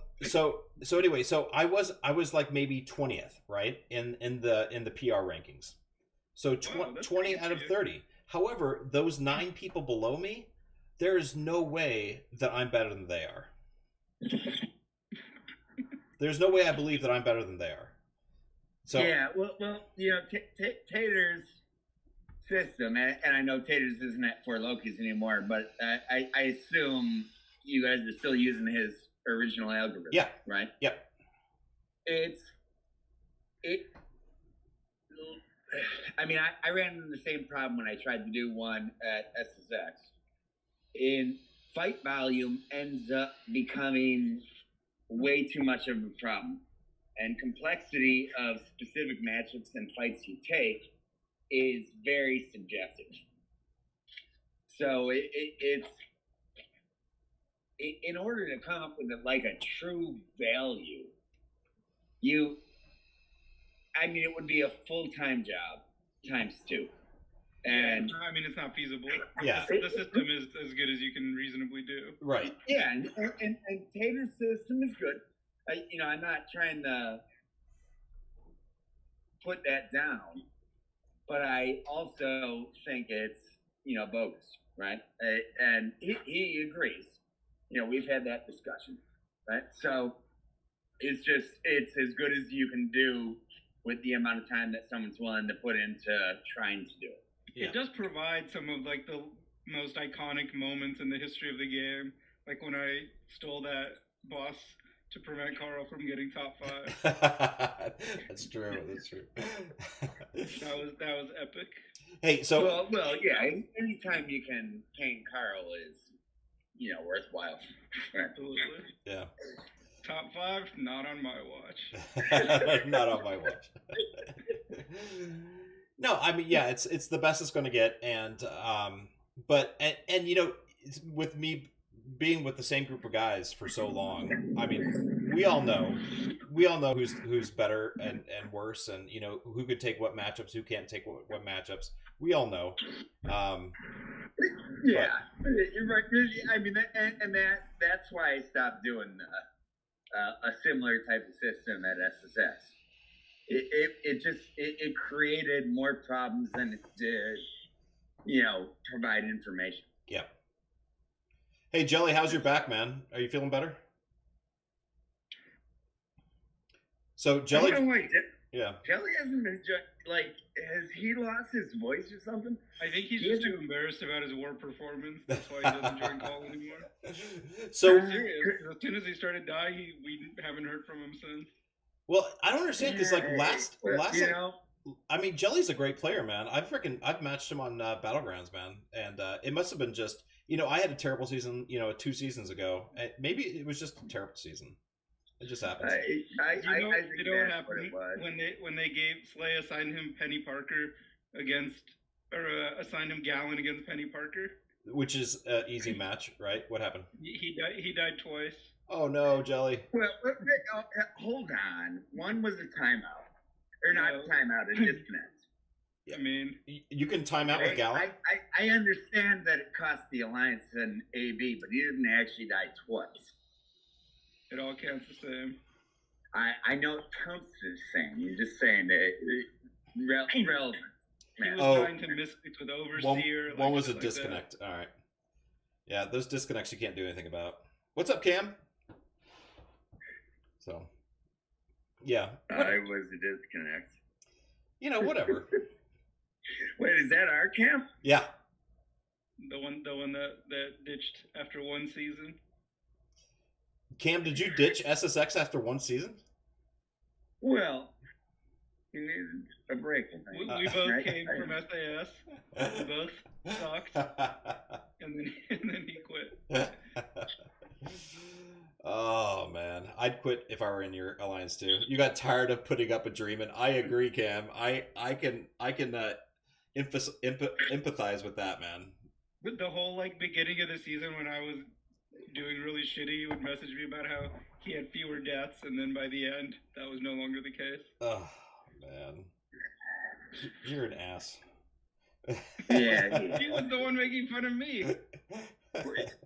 anyway, so I was like maybe 20th, right? In the PR rankings. So 20 out of 30. However, those 9 people below me, there is no way that I'm better than they are. There's no way I believe that I'm better than they are. So yeah, well, Tater's system, and I know Tater's isn't at 4 Lokis anymore, but I assume you guys are still using his original algorithm. Yeah. Right. Yep. I mean, I ran into the same problem when I tried to do one at SSX. In fight volume ends up becoming way too much of a problem. And complexity of specific matchups and fights you take is very subjective. So it's in order to come up with like a true value, it would be a full-time job times 2. And I mean, it's not feasible. Yeah. The system is as good as you can reasonably do. Right. Yeah, and Tater's system is good. I'm not trying to put that down, but I also think it's, bogus, right? And he agrees. We've had that discussion, right? So it's as good as you can do with the amount of time that someone's willing to put into trying to do it. Yeah. It does provide some of like the most iconic moments in the history of the game, like when I stole that boss to prevent Carl from getting top 5. That's true. That was epic. Hey, so well, yeah. Anytime you can paint Carl is, worthwhile. Absolutely. Yeah. Top 5, not on my watch. Not on my watch. No, I mean, yeah, it's the best it's going to get, and but with me being with the same group of guys for so long, I mean, we all know who's better and worse, and who could take what matchups, who can't take what matchups. We all know. Yeah, right. I mean, that's why I stopped doing a similar type of system at SSS. It created more problems than it did, provide information. Yeah. Hey, Jelly, how's your back, man? Are you feeling better? So Jelly, yeah. Jelly hasn't been has he lost his voice or something? I think he's just too embarrassed about his war performance. That's why he doesn't join call anymore. So I'm serious. As soon as he started dying, we haven't heard from him since. Well, I don't understand because last, I mean, Jelly's a great player, man. I've matched him on Battlegrounds, man, and it must have been just I had a terrible season, 2 seasons ago. Maybe it was just a terrible season. It just happens. I think what happened when they gave Slay assigned him Penny Parker assigned him Gallon against Penny Parker, which is an easy match, right? What happened? He died twice. Oh no, Jelly. Well, hold on. One was a timeout, or not a timeout, a disconnect. I mean, you can time out with Gallon. I understand that it cost the Alliance an AB, but he didn't actually die twice. It all counts the same. I know it counts the same. You're just saying that relevant. He was trying to misfix with Overseer. One was a disconnect. All right. Yeah, those disconnects you can't do anything about. What's up, Cam? So, yeah. I was a disconnect. Whatever. Wait, is that our Cam? Yeah. The one that ditched after 1 season. Cam, did you ditch SSX after 1 season? Well, he needed a break. We both came from SAS. We both sucked, and then he quit. Oh man, I'd quit if I were in your alliance too. You got tired of putting up a dream, and I agree, Cam. I can empathize with that, man. With the whole beginning of the season when I was doing really shitty, he would message me about how he had fewer deaths, and then by the end, that was no longer the case. Oh man, you're an ass. Yeah, he was the one making fun of me.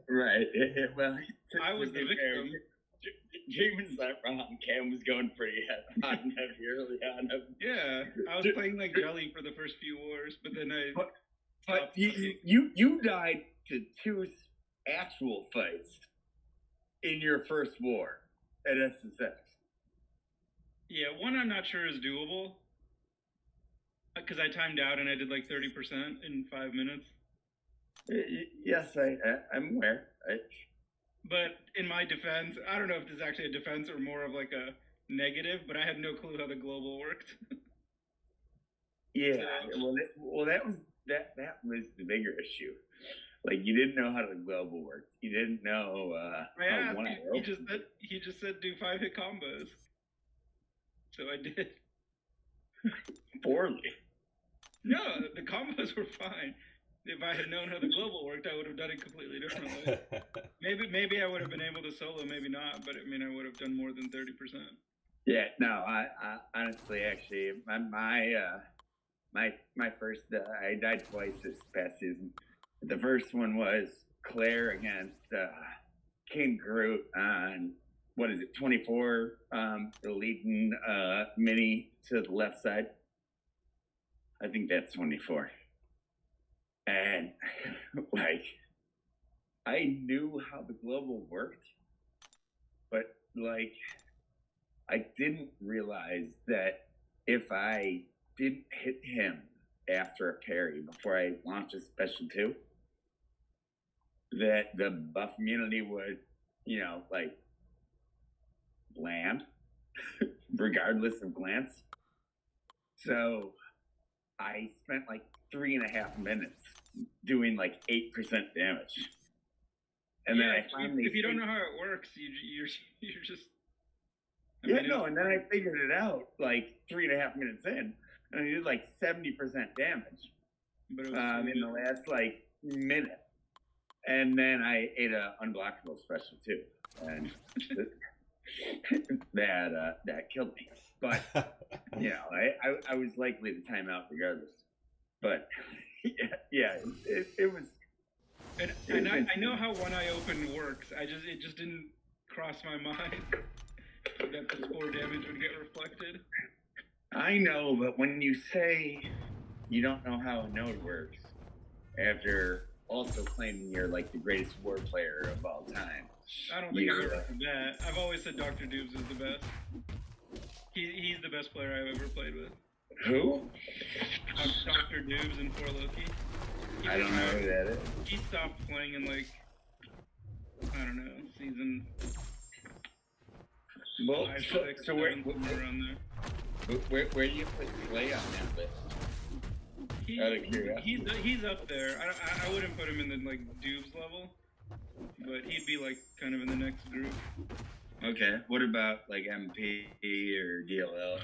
Right. Well, I was the victim. Jamin's not wrong. Cam was going pretty hot and heavy early on. Yeah, I was playing like Jelly for the first few wars, but then But you died to 2 actual fights in your first war at SSX. Yeah, one I'm not sure is doable because I timed out and I did 30% in 5 minutes. Yes, I'm aware. But in my defense, I don't know if this is actually a defense or more of a negative, but I had no clue how the global worked. Yeah, well, that was the bigger issue. You didn't know how the global worked. You didn't know. I asked. He just said do 5-hit combos. So I did. Poorly. No, the combos were fine. If I had known how the global worked, I would have done it completely differently. Maybe I would have been able to solo, maybe not. But I mean, I would have done more than 30%. Yeah, no, I honestly, actually, my first, I died twice this past season. The first one was Claire against King Groot on, 24, the leading mini to the left side. I think that's 24. And, I knew how the global worked, but, I didn't realize that if I didn't hit him after a parry before I launched a special 2, that the buff immunity would, land, regardless of glance. So I spent 3.5 minutes doing 8% damage. And then I finally... If you don't know how it works, you're just... and then I figured it out 3.5 minutes in, and I did 70% damage in the last minute. And then I ate a unblockable special too. And that killed me. But you know, I was likely to time out regardless. But it was. And I know how one eye open works. It just didn't cross my mind that the spore damage would get reflected. I know, but when you say you don't know how a node works, after also claiming you're like the greatest war player of all time, I don't think I've ever said that. I've always said Dr. Doobs is the best. He's the best player I've ever played with. Who? Dr. Doobs in 4 Loki. I don't know who that is. He stopped playing in like, I don't know, season. Well, 5, so, 6, so 7, where around there. do you put Slay on that list? Out of curiosity. He's up there. I wouldn't put him in the like Doobs level, but he'd be like kind of in the next group. Okay. What about like MP or DLL?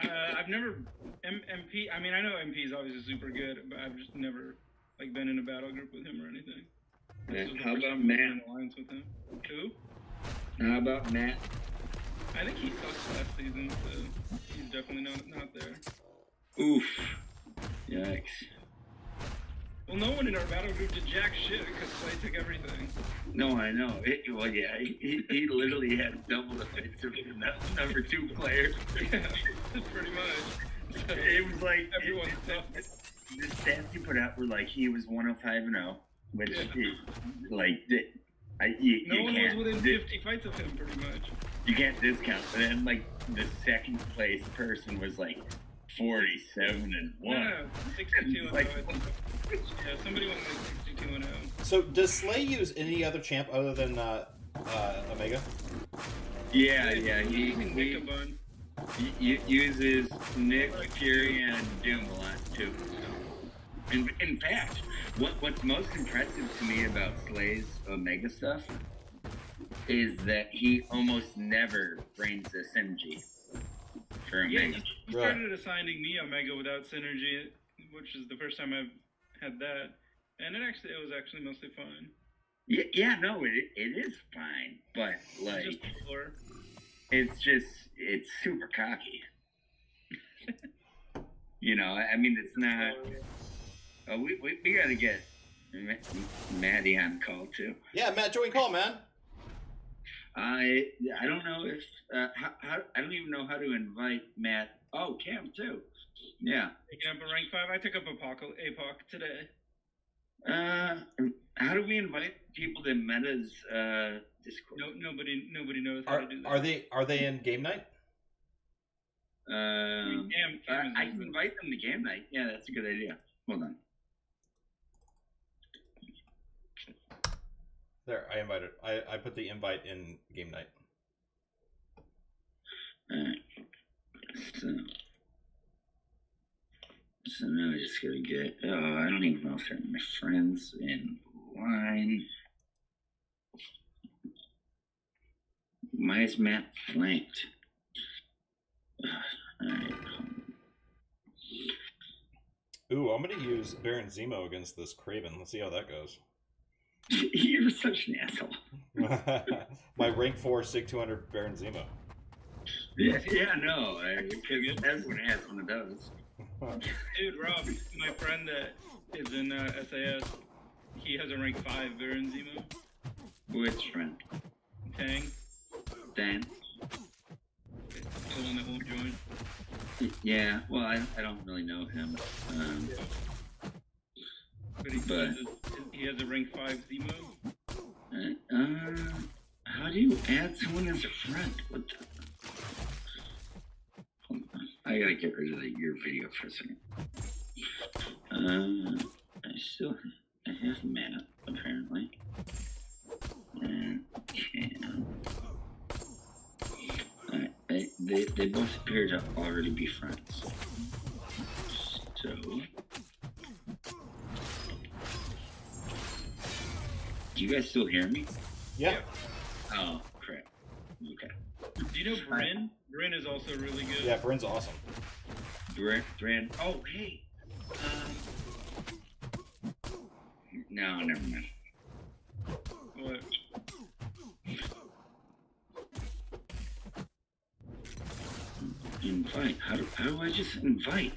I've never MP. I mean, I know MP is obviously super good, but I've just never like been in a battle group with him or anything. How about Matt? Alliance with him. Who? How about Matt? I think he sucked last season, so he's definitely not there. Oof. Yikes. Well, no one in our battle group did jack shit because Slay took everything. No, I know. He literally had double the hits of the number 2 player. Yeah, pretty much. So It was like everyone's tough. The stats he put out were like he was 105-0, which Yeah. you No one was can't within 50 fights of him, pretty much. you can't discount. But then like the second place person was like 47-1. Yeah, 62 and Like, 0. I think. Yeah, somebody went like 62 and 0. So does Slay use any other champ other than Omega? Yeah, He can make a bun. he uses Nick, Fury, and Doom a lot too. In fact, what's most impressive to me about Slay's Omega stuff is that he almost never brings the synergy for Yeah, Omega. he started assigning me Omega without synergy, which is the first time I've had that, and it was actually mostly fine. No, it is fine, but like It's just slower. it's super cocky. You know, I mean, it's not. We gotta get Maddie on call too. Yeah, Matt, join call, man. I don't know if how I don't even know how to invite Matt. Oh, Cam too. Yeah. Picking up a rank 5. I took up APOC today. How do we invite people to Meta's Discord? Nobody knows how to do that. Are they in game night? Cam I can invite them to game night. Yeah, that's a good idea. Hold on. There, I invited. I put the invite in game night. Alright. So now I just gotta get. Oh, I don't even know if they're my friends in line. Why is Matt flanked? Alright. Ooh, I'm gonna use Baron Zemo against this Craven. Let's see how that goes. You're such an asshole. My rank 4 Sig 200 Baron Zemo. Yeah, no, because everyone has one of those. Dude, Rob, my friend that is in SAS, he has a rank 5 Baron Zemo. Which friend? Tang, Dan? the one that won't join. Yeah, well, I don't really know him. But he has a rank 5 Zemo. How do you add someone as a friend? What the? Hold on. I gotta get rid of your video for a second. I have Matt, apparently. And Cam. They both appear to already be friends. So. Do you guys still hear me? Yeah. Oh, crap. Okay. Do you know Bryn? Bryn is also really good. Yeah, Bryn's awesome. Brand. Oh, hey. No, never mind. What? Invite. How do I just invite?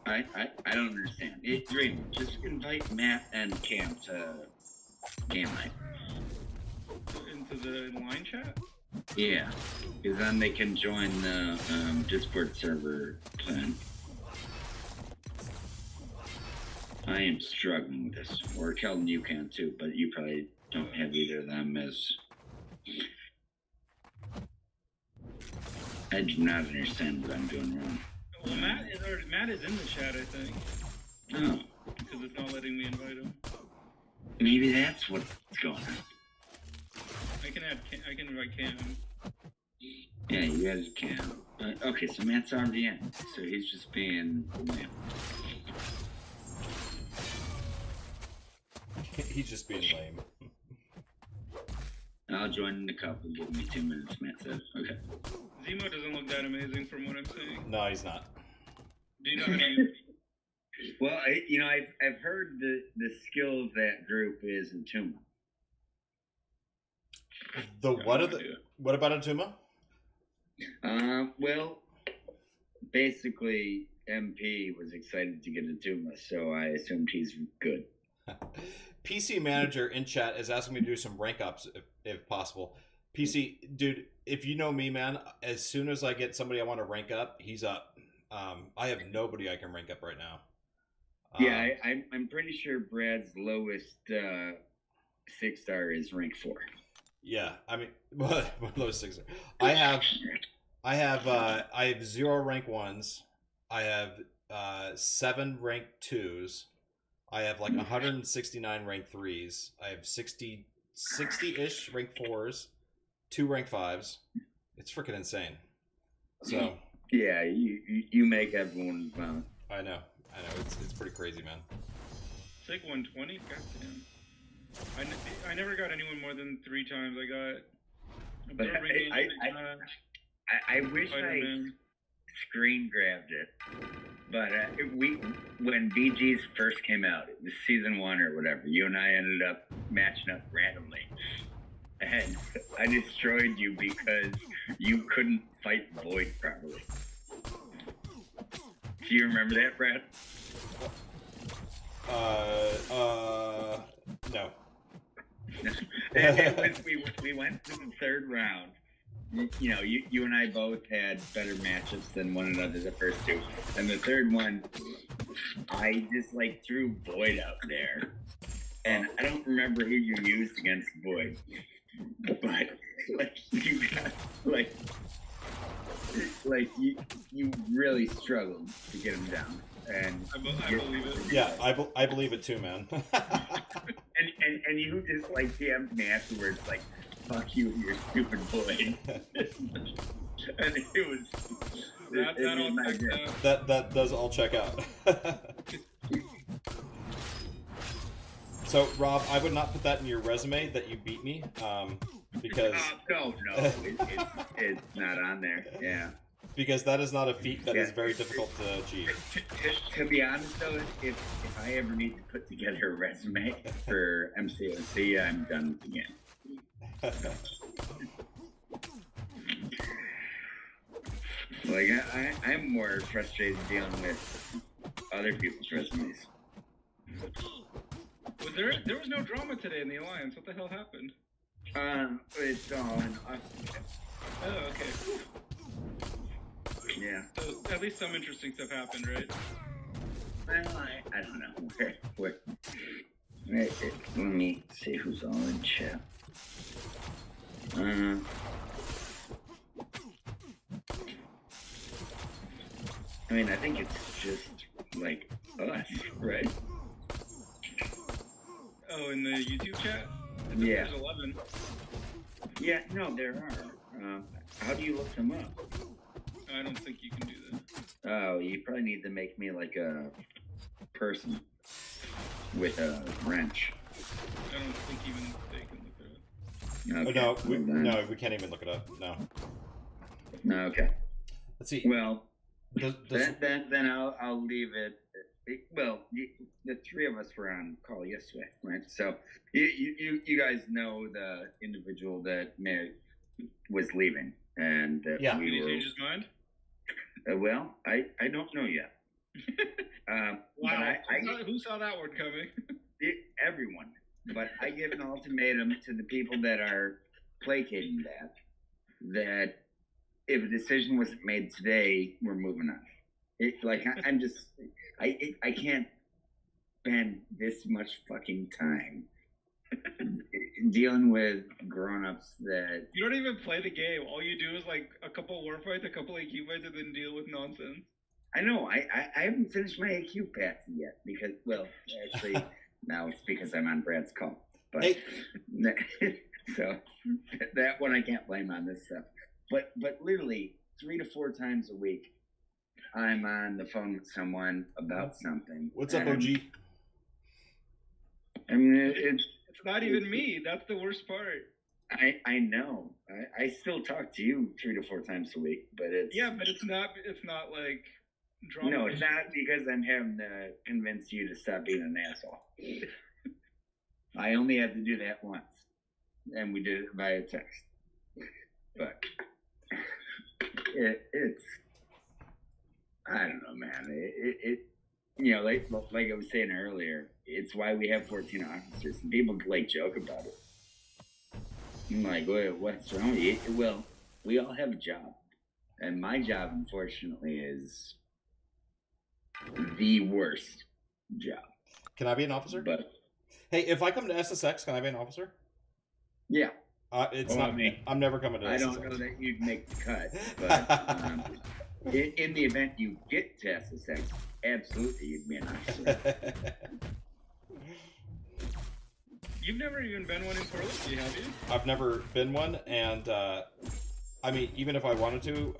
I don't understand. Dream, just invite Matt and Cam to game night. Into the line chat? Yeah, because then they can join the Discord server plan. I am struggling with this. Or Kelton, you can too, but you probably don't have either of them as... I do not understand what I'm doing wrong. Well, Matt is in the chat, I think. Oh, Because it's not letting me invite him. maybe that's what's going on. I can invite Cam. Yeah, you guys can. Okay, so Matt's already in. So he's just being lame. He's just being lame. I'll join in a couple. Give me 2 minutes, Matt says. Okay. Zemo doesn't look that amazing from what I'm seeing. No, he's not. Do you know how to use Well, I've heard the skills that group is Entuma. The what of the idea. what about Atuma? Well, basically, MP was excited to get Entuma, so I assumed he's good. PC Manager in chat is asking me to do some rank ups if possible. PC, dude, if you know me, man, as soon as I get somebody I want to rank up, he's up. I have nobody I can rank up right now. Yeah, I'm pretty sure Brad's lowest 6-star is rank 4. Yeah, I mean, lowest 6. I have 0 rank 1s. I have 7 rank 2s. I have like 169 rank 3s. I have 60-ish rank 4s, 2 rank 5s. It's freaking insane. So Yeah, you make everyone bounce. I know. It's pretty crazy, man. It's like 120? Goddamn. I never got anyone more than 3 times. I got... But I wish I Spider-Man. screen grabbed it. But when BGs first came out, it was season 1 or whatever, you and I ended up matching up randomly. And I destroyed you because you couldn't fight Void properly. Do you remember that, Brad? No. It was, we went to the 3rd round. You know, you and I both had better matchups than one another the first 2. And the 3rd one, I just like threw Void out there. And I don't remember who you used against Void. But like you got like you really struggled to get him down. And I believe it. Yeah, I believe it too, man. and you just like DM'd me afterwards like, fuck you, your stupid Void. And it was That all not checks good. out. that does all check out. So, Rob, I would not put that in your resume that you beat me, because No, it's not on there. Yeah. because that is not a feat that is very difficult to achieve. To be honest though, if I ever need to put together a resume for MCOC, I'm done with the game. Like I'm more frustrated dealing with other people's resumes. There was no drama today in the Alliance. What the hell happened? It's all in us. Oh, okay. Yeah. So at least some interesting stuff happened, right? Well, I don't know. Let me see who's all in chat. I mean, I think it's just like us, right? Oh, in the YouTube chat? I thought Yeah. There's 11. Yeah, no, there are. How do you look them up? I don't think you can do that. Oh, you probably need to make me like a person with a wrench. I don't think even they can look it up. Okay. Oh, no, we can't even look it up. No. No, okay. Let's see. Well, Does, then I'll leave it well, the three of us were on call yesterday, right? So you guys know the individual that was leaving, and that Yeah. Did we he were. change his mind? Well, I don't know yet. But Wow. Who saw that one coming? everyone. But I give an ultimatum to the people that are placating that if a decision wasn't made today, we're moving on. I'm just I can't spend this much fucking time dealing with grown-ups that You don't even play the game. All you do is like a couple war fights, a couple AQ fights, and then deal with nonsense. I know. I haven't finished my AQ path yet because, well, actually, now it's because I'm on Brad's call. But Hey. so that one I can't blame on this stuff. But literally 3 to 4 times a week, I'm on the phone with someone about something. What's up, And, OG? I mean, it's not even me. That's the worst part. I know. I still talk to you 3 to 4 times a week, but it's but it's not like drama. No, it's not because I'm having to convince you to stop being an asshole. I only had to do that once, and we did it via text. But it's I don't know, man. It like I was saying earlier, it's why we have 14 officers. And people joke about it. I'm like, what's wrong with you? Well, we all have a job, and my job, unfortunately, is the worst job. Can I be an officer? But hey, if I come to SSX, can I be an officer? yeah, It's not me. I'm never coming to SSX. I don't know that you'd make the cut, but in the event you get to SSX, absolutely you'd be an officer. You've never even been one in Corliss, have you? I've never been one, and I mean, even if I wanted to,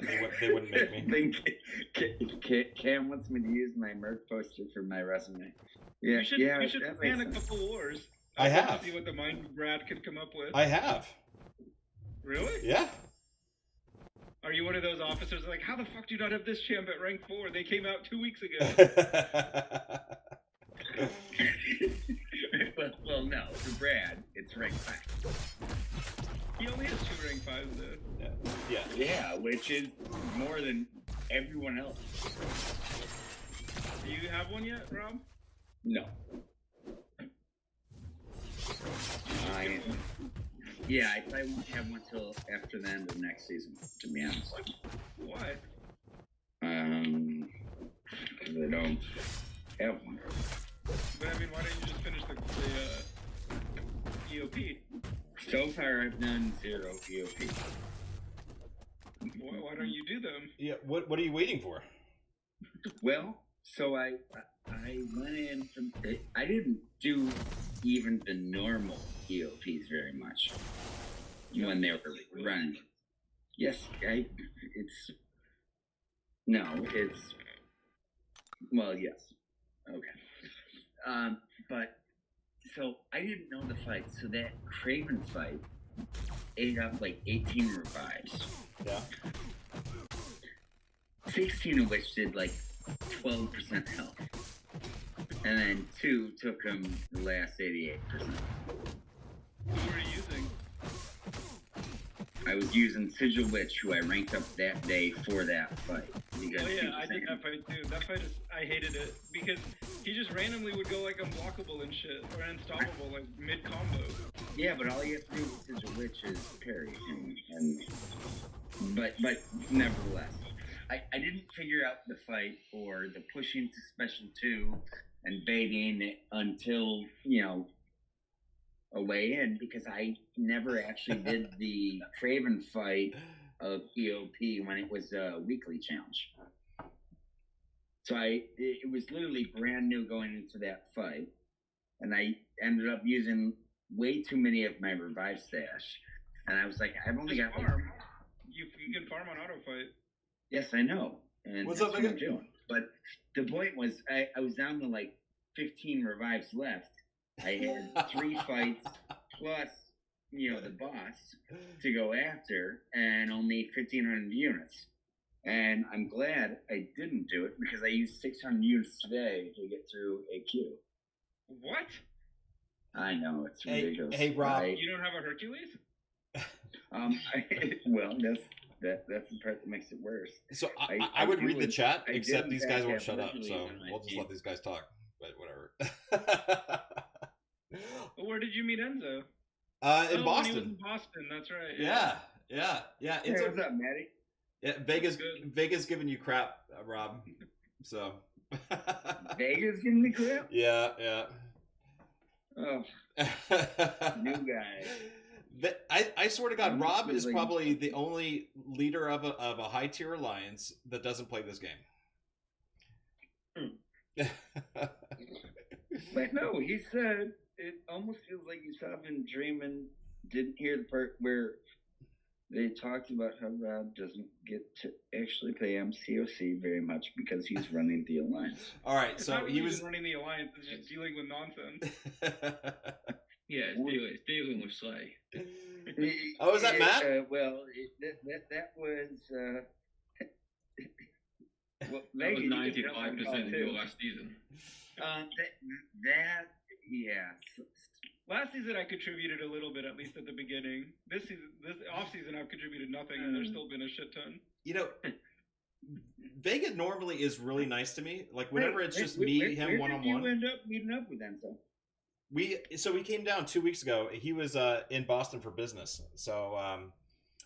they wouldn't make me. Cam wants me to use my Merc poster for my resume. Yeah, you should plan a couple wars. I have. To see what the mind Brad could come up with. I have. Really? Yeah. Are you one of those officers like, how the fuck do you not have this champ at rank 4? They came out 2 weeks ago. well, no. For Brad, it's rank 5. He only has 2 rank 5s though. Yeah, which is more than everyone else. Do you have one yet, Rob? No. I probably won't have one till after the end of next season, to be honest. Why? Because I don't have one. But I mean, why don't you just finish the EOP? So far, I've done 0 EOP. Why don't you do them? Yeah. What are you waiting for? Well, so I went in. I didn't do even the normal EOPs very much when they were running. Yes, well, yes. Okay. But so I didn't know the fight. So that Craven fight ate up like 18 revives. Yeah. 16 of which did like 12% health. And then 2 took him the last 88%. Who were you using? I was using Sigil Witch, who I ranked up that day for that fight. Because I did that fight too. That fight I hated it because he just randomly would go like unblockable and shit, or unstoppable like mid combo. Yeah, but all you have to do with Sigil Witch is parry him, but nevertheless, I didn't figure out the fight or the pushing to special 2 and baiting it until a way in, because I never actually did the Craven fight of EOP when it was a weekly challenge. So it was literally brand new going into that fight, and I ended up using way too many of my revive stash, and I was like, I've only got farm. You can farm on auto fight. Yes, I know, and What's that's up, what I'm doing. But the point was, I was down to like 15 revives left. I had 3 fights plus, the boss to go after, and only 1,500 units. And I'm glad I didn't do it because I used 600 units today to get through a queue. What? I know, it's ridiculous. Hey, Rob. You don't have a Hercules? Well, that's the part that makes it worse. So I would read the chat, I except did these in guys fact won't have shut up, Hercules so on my we'll just team. let these guys talk. But whatever. Well, where did you meet Enzo? In Oh, when he was Boston. in Boston, that's right. Yeah. Hey, Enzo, what's up, Maddie? yeah, Vegas giving you crap, Rob. So. Vegas giving me crap? Yeah. Oh, new guy. I swear to God, Rob is Like- probably the only leader of a high tier alliance that doesn't play this game. But no, he said it almost feels like he's been dreaming. Didn't hear the part where they talked about how Rob doesn't get to actually play MCOC very much because he's running the alliance. All right, It's so not really he was. just running the alliance; it's just dealing with nonsense. Yeah, it's dealing with Slay. Oh, is that Matt? That was. Well, That was Megan, you can 95% of too. your last season. Last season, I contributed a little bit, at least at the beginning. This off season, I've contributed nothing, and there's still been a shit ton. You know, Vega normally is really nice to me. Like whenever it's just Where him one on did you one. end up meeting up with Enzo? We came down 2 weeks ago. He was in Boston for business, so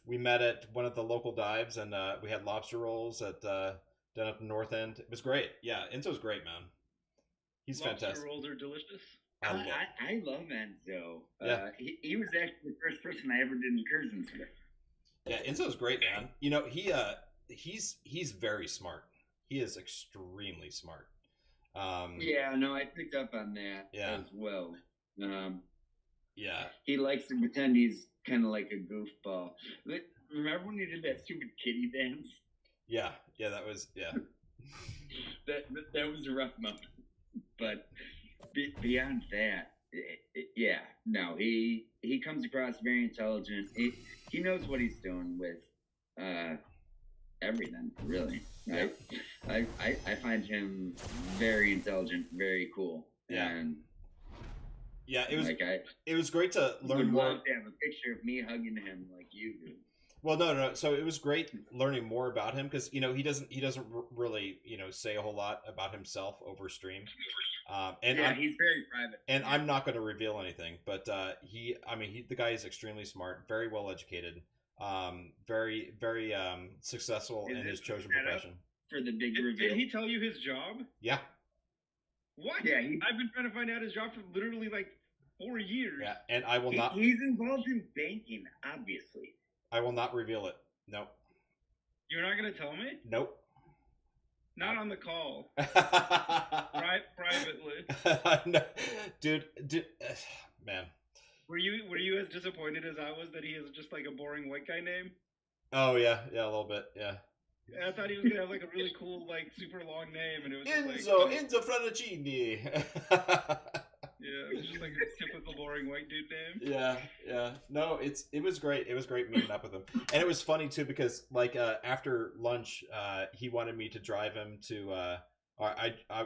we met at one of the local dives, and we had lobster rolls at down at the north end. It was great. Yeah, Enzo's great, man. He's Lobster fantastic. rolls are delicious. I love Enzo. Yeah. He was actually the first person I ever did incursions with. Yeah, Enzo's great, man. You know, he's very smart. He is extremely smart. Yeah, no, I picked up on that Yeah. as well. Yeah. He likes to pretend he's kind of like a goofball. But remember when he did that stupid kitty dance? Yeah, that was That was a rough moment. But beyond that, yeah, no, he comes across very intelligent. He knows what he's doing with everything, really. Yeah. I find him very intelligent, very cool. Yeah. And Yeah, it was like it was great to learn would more. love to have a picture of me hugging him like you do. Well, no. So it was great learning more about him because he doesn't really say a whole lot about himself over stream. And Yeah, he's very private. and I'm not going to reveal anything, but the guy is extremely smart, very well educated, very successful Is in this his chosen set up? profession. For the big Did reveal. he tell you his job? Yeah, What? Yeah, I've been trying to find out his job for literally like 4 years. yeah, and I will not he's involved in banking, obviously. reveal it. Nope. You're not gonna tell me? Nope. Not on the call. Privately. No, dude, man. Were you as disappointed as I was that he is just like a boring white guy name? Oh yeah, a little bit, yeah. I thought he was gonna have like a really cool, like super long name, and it was just Enzo Francini. yeah, it was just like a typical boring white dude name. Yeah. No, it was great. It was great meeting up with him, and it was funny too because like after lunch, he wanted me to drive him to.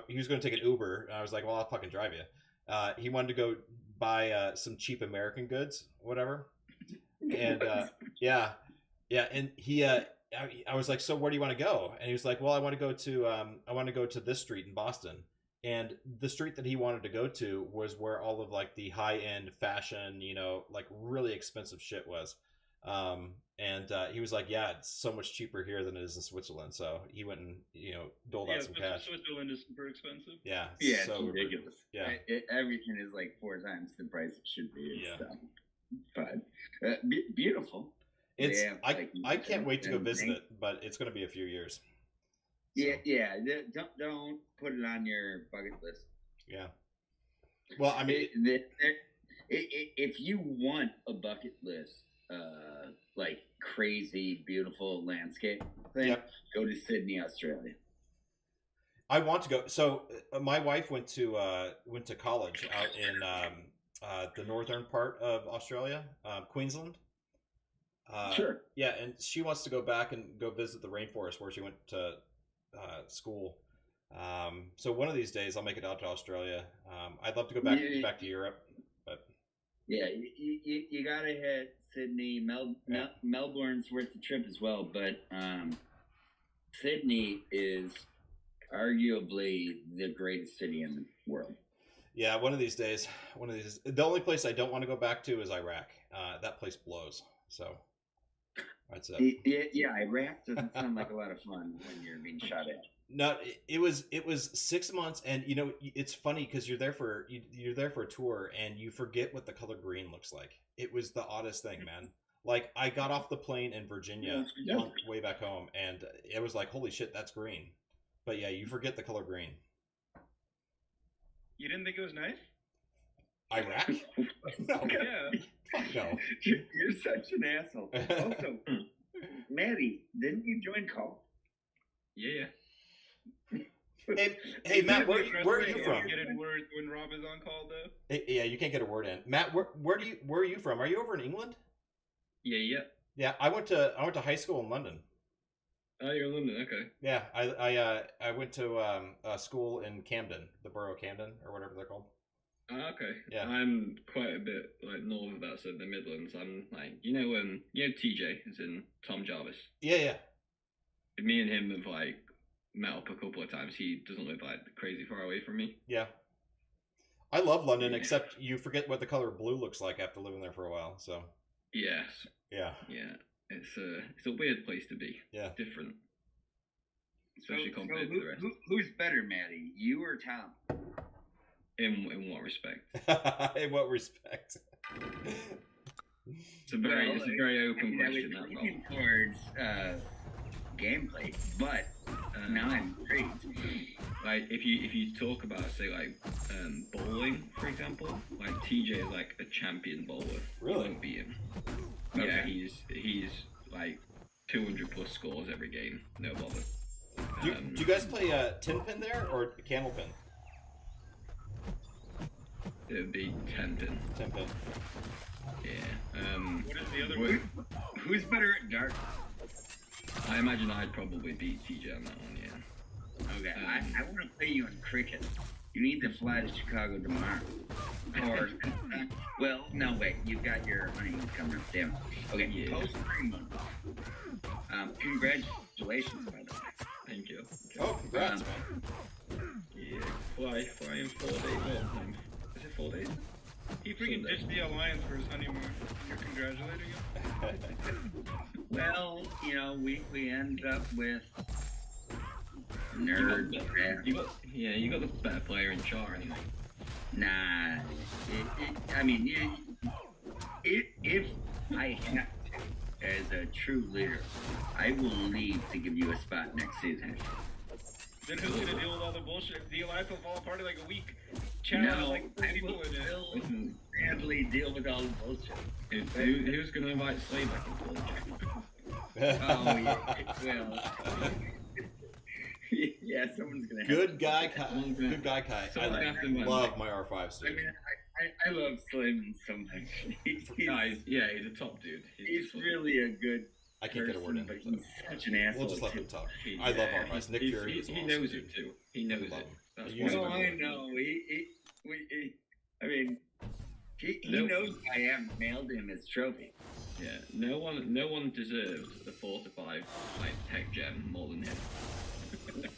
He was going to take an Uber, and I was like, "Well, I'll fucking drive you." He wanted to go buy some cheap American goods, whatever, and yeah, and he. I was like, "So where do you want to go?" And he was like, "Well, I want to go to this street in Boston." And the street that he wanted to go to was where all of like the high end fashion, like really expensive shit was. And he was like, "Yeah, it's so much cheaper here than it is in Switzerland." So he went and doled out some cash. Switzerland is super expensive. Yeah, Yeah, so it's ridiculous. Yeah. Everything is like 4 times the price it should be. And Yeah. stuff. But beautiful. It's Yeah, like you I can't wait to go said, visit it, but it's going to be a few years. Yeah. Don't put it on your bucket list. Yeah. Well, I mean, If you want a bucket list, like crazy, beautiful landscape thing, Yep. go to Sydney, Australia. I want to go. So my wife went to college out in the northern part of Australia, Queensland. Sure. Yeah, and she wants to go back and go visit the rainforest where she went to school. So one of these days I'll make it out to Australia. I'd love to go back to Europe, but Yeah, you gotta hit Sydney. Melbourne's worth the trip as well, but Sydney is arguably the greatest city in the world. yeah, one of these days, the only place I don't want to go back to is Iraq. That place blows. So that's it. Yeah, Iraq doesn't sound like a lot of fun when you're being shot at. No, it was 6 months, and you know it's funny because you're there for a tour and you forget what the color green looks like. It was the oddest thing, man. Like I got off the plane in Virginia on the way back home, and it was like, holy shit, that's green. But yeah, you forget the color green. You didn't think it was nice? Iraq? No, Yeah. fuck no. You're such an asshole. Also, Maddie, didn't you join Call? Yeah. Hey Matt, where are you from? Get in word when Rob is on call, though. Hey, yeah, you can't get a word in. Matt, where are you from? Are you over in England? Yeah. Yeah, I went to high school in London. Oh, you're in London. Okay. Yeah, I went to a school in Camden, the borough of Camden, or whatever they're called. Okay. Yeah. I'm quite a bit like north of that, so the Midlands. I'm like, you know TJ, as in Tom Jarvis. Yeah. Me and him have like met up a couple of times. He doesn't live like crazy far away from me. Yeah. I love London, except you forget what the color blue looks like after living there for a while. So. Yes. Yeah. Yeah. It's a weird place to be. Yeah. Different. Especially compared to the rest. Who's better, Maddie? You or Tom? In what respect? In what respect? It's a very open question. I was looking towards gameplay, but now I'm intrigued. Like if you talk about say like bowling, for example, like TJ is like a champion bowler. Really? You won't beat him. Okay. Yeah, he's like 200 plus scores every game, no bother. Do you guys play tin pin there or candle pin? It would be 10-pin. 10 pin. Yeah. What is the other one? Who's better at darts? I imagine I'd probably beat TJ on that one. Yeah. Okay, I want to play you in cricket. You need to fly to Chicago tomorrow. Or, well, no, wait. You've got your honeymoon coming up. Damn. Okay, Yeah. post-honeymoon. Congratulations, by the way. Thank you. Oh, congrats, man. Yeah. Fly in 4 days. Well, is it 4 days? He freaking ditched the Alliance for his honeymoon. You're congratulating him? Well, you know, we end up with nerd. You got the better player in Char anyway. Nah. If I have to, as a true leader, I will leave to give you a spot next season. Then who's gonna deal with all the bullshit? The Alliance will fall apart in like a week. Chad has like 3 I people will in it. still sadly deal with all the bullshit. Who's going to invite Slay back into the game? Oh, yeah, well. Yeah, someone's gonna have Good guy, Kai. Good guy, Kai. Someone's gonna have to I win. love my R5s, I dude. mean, I love Slim so much. He's He's a top dude. he's really a good I can't get a word in. but So. he's such an asshole. We'll just let too. him talk. I love R5s. Nick Fury is He awesome. knows it too. He knows love it. him. That's Use No, it. I know. He Nope. knows I have nailed him as trophy. Yeah, no one deserved the 4 to 5 like tech gem more than him.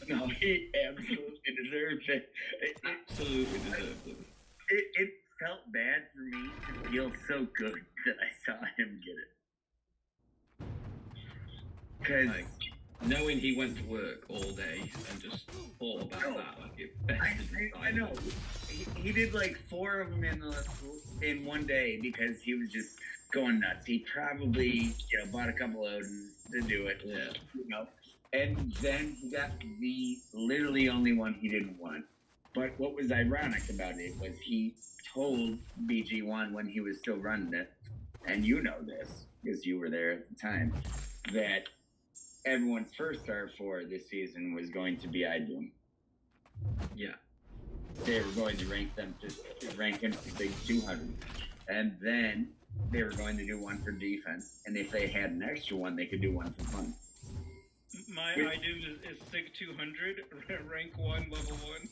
No, he absolutely deserved it. Absolutely deserved it. It felt bad for me to feel so good that I saw him get it. Because Like, knowing he went to work all day and just thought about that, like it bested his I know. He did like 4 of them in one day because he was just going nuts. He probably bought a couple of Odins to do it. Yeah. And then he got the literally only one he didn't want. But what was ironic about it was he told BG1 when he was still running it, and you know this because you were there at the time, that everyone's first star for this season was going to be iDoom. Yeah. They were going to rank him to big 200. and then they were going to do one for defense, and if they had an extra one, they could do one for fun. My item is SIG 200, rank 1, level 1.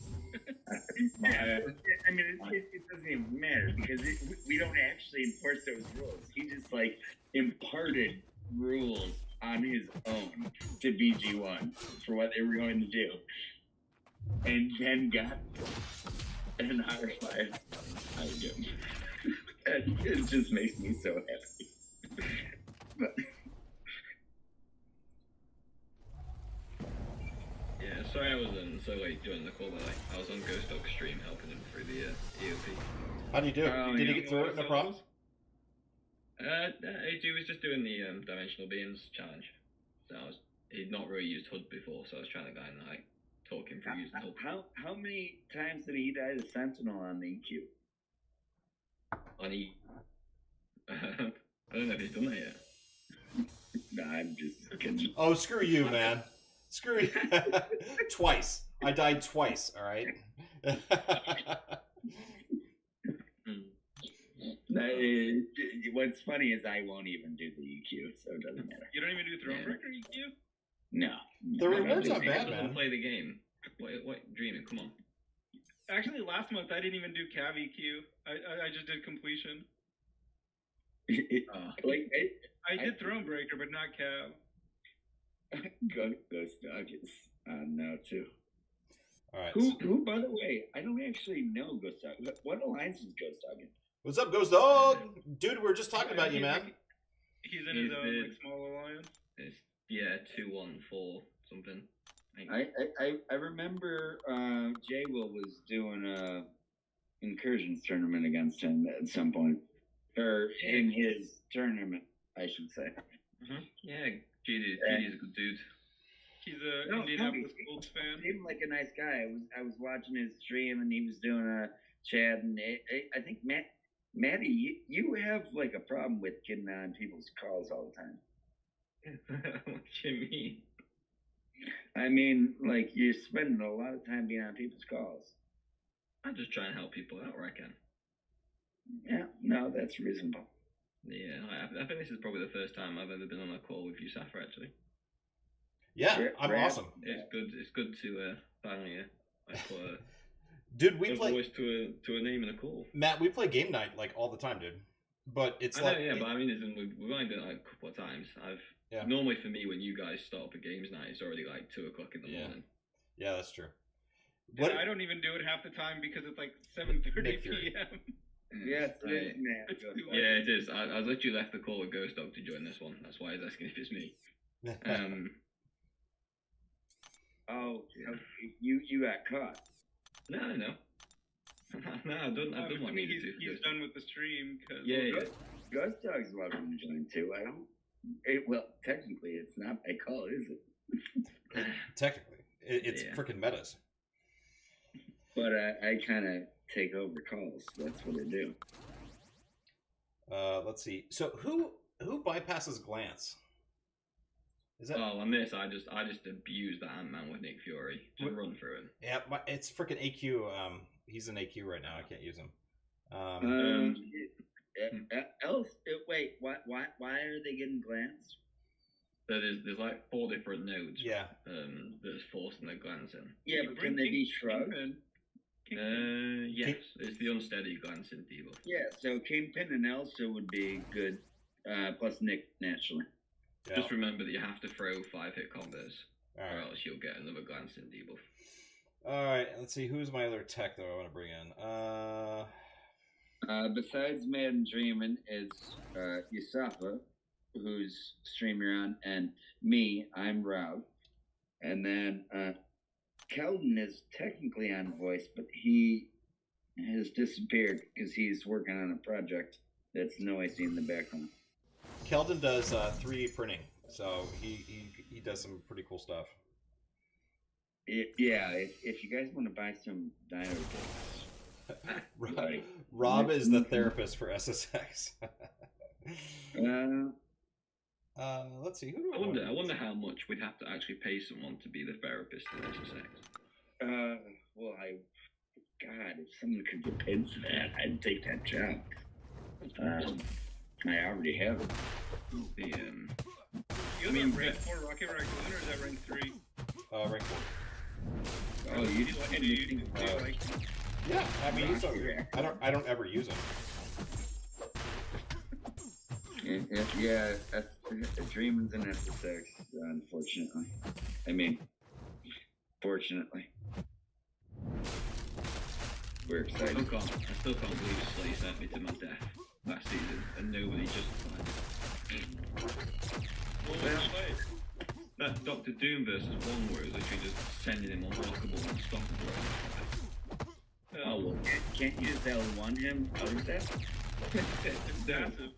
Yeah, I mean, it doesn't even matter because we don't actually enforce those rules. He just like imparted rules on his own to BG1 for what they were going to do, and then got an R5 item. It just makes me so happy. But, Yeah, sorry I was so late doing the call, but I was on Ghost Dog stream helping him through the EOP. How do you do? Oh, Did yeah. you get through it? No problem. He was just doing the Dimensional Beings challenge. So he'd not really used HUD before, so I was trying to kind of like talk him through using HUD. how many times did he die to Sentinel on the EQ? On I don't know if he's done that yet. No, I'm just kidding. Oh, screw you, man. Screw you. Twice. I died twice, all right? What's funny is I won't even do the EQ, so it doesn't matter. You don't even do Thronebreaker EQ? No. The reward's not He bad, doesn't man. play the game. What dreaming? Come on. Actually, last month I didn't even do Cav EQ. I just did completion. Like, I did Thronebreaker, but not Cav. Ghost Dog is on now too. All right. Who, by the way, I don't actually know Ghost Dog. What alliance is Ghost Dog in? What's up, Ghost Dog? Dude, we are just talking about you, man. He's in his own like, small alliance. It's 2-1-4 something. I remember Jay Will was doing a incursions tournament against him at some point, or in his tournament, I should say. Mm-hmm. Yeah, GD's a good dude. He's a Indianapolis Colts fan. He seemed like a nice guy. I was watching his stream and he was doing a chat, and I think Maddie, you have like a problem with getting on people's calls all the time. What do you mean? I mean, like, you're spending a lot of time being on people's calls. I just try and help people out where I can. Yeah, no, that's reasonable. Yeah, I think this is probably the first time I've ever been on a call with you, Safra, actually. Yeah, I'm awesome. It's good to finally put Dude, we a play voice to a name and a call. Matt, we play game night like all the time, dude. But it's but I mean, we've only done it like a couple of times. Normally for me, when you guys start up a games night, it's already like 2 o'clock in the morning. Yeah, that's true. What? I don't even do it half the time because it's like 7:30 p.m. Yes, right. Yeah, it is. I literally left the call with Ghost Dog to join this one. That's why he's asking if it's me. Oh, you got caught. No. No, I've done what I needed to. He's done with the stream. Ghost Dog's welcome to join too. I don't. Well, technically, it's not my call, is it? Technically, it's freaking metas. But I kind of take over calls. That's what I do. Let's see. So who bypasses glance? Is that? Oh, on this, I just abused that Ant-Man with Nick Fury. Just run through him. Yeah, it's freaking AQ. He's in AQ right now. I can't use him. Wait, why are they getting glance? So there's like 4 different nodes. Yeah. That's forcing their glance in. Yeah, but can they be shrugged? Yes, it's the unsteady glancing debuff. Yeah, so Kingpin and Elsa would be good. Plus Nick naturally. Yeah. Just remember that you have to throw 5-hit combos, right. or else you'll get another glancing debuff. All right, let's see. Who's my other tech that I want to bring in? Besides Mad and Dreamin' is Yusafa, whose stream you're on, and me, I'm Rob. And then Keldon is technically on voice, but he has disappeared because he's working on a project that's noisy in the background. Keldon does 3D printing, so he does some pretty cool stuff. Yeah, if you guys want to buy some dino discs. Rob is the therapist for SSX. Let's see. I wonder how much we'd have to actually pay someone to be the therapist in SSX. Well, God, if someone could get paid for that, I'd take that job. I already have it. The You have a rank 4 Rocket Raccoon, or is that rank 3? Rank 4. Oh, you Do just you like Yeah, I mean, I don't ever use them. yeah, Dreaming's an SSX, unfortunately. I mean, fortunately. We're I excited. still can't believe Slay sent me to my death last season, and nobody justified it. What was the fight? That Doctor Doom versus Wong, where it was literally just sending him unblockable and unstoppable. Oh, well, can't you just L1 him out of that? It's massive,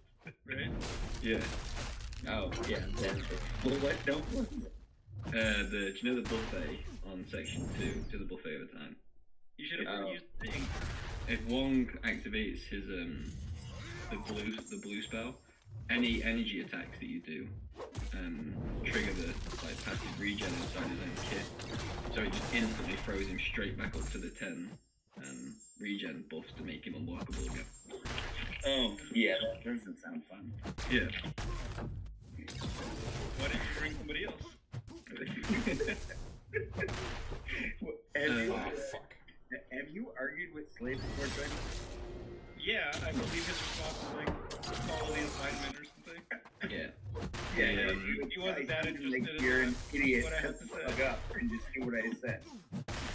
right? Yeah. Oh, yeah. Well, what don't was it? Do you know the buffet on section 2? To the buffet over time. You should have used the thing. If Wong activates his the blue spell, any energy attacks that you do trigger the passive regen inside his own kit. So it just instantly throws him straight back up to the 10 regen buffs to make him unblockable again. Oh, yeah, that doesn't sound fun. Yeah. Why didn't you bring somebody else? Fuck. Have you argued with Slade before, Jordan? Yeah, I believe his response was like, follow the assignment or something. Yeah. Yeah, he wasn't that interested in you're an idiot. what I had to Shut say. the fuck up and just do what I said.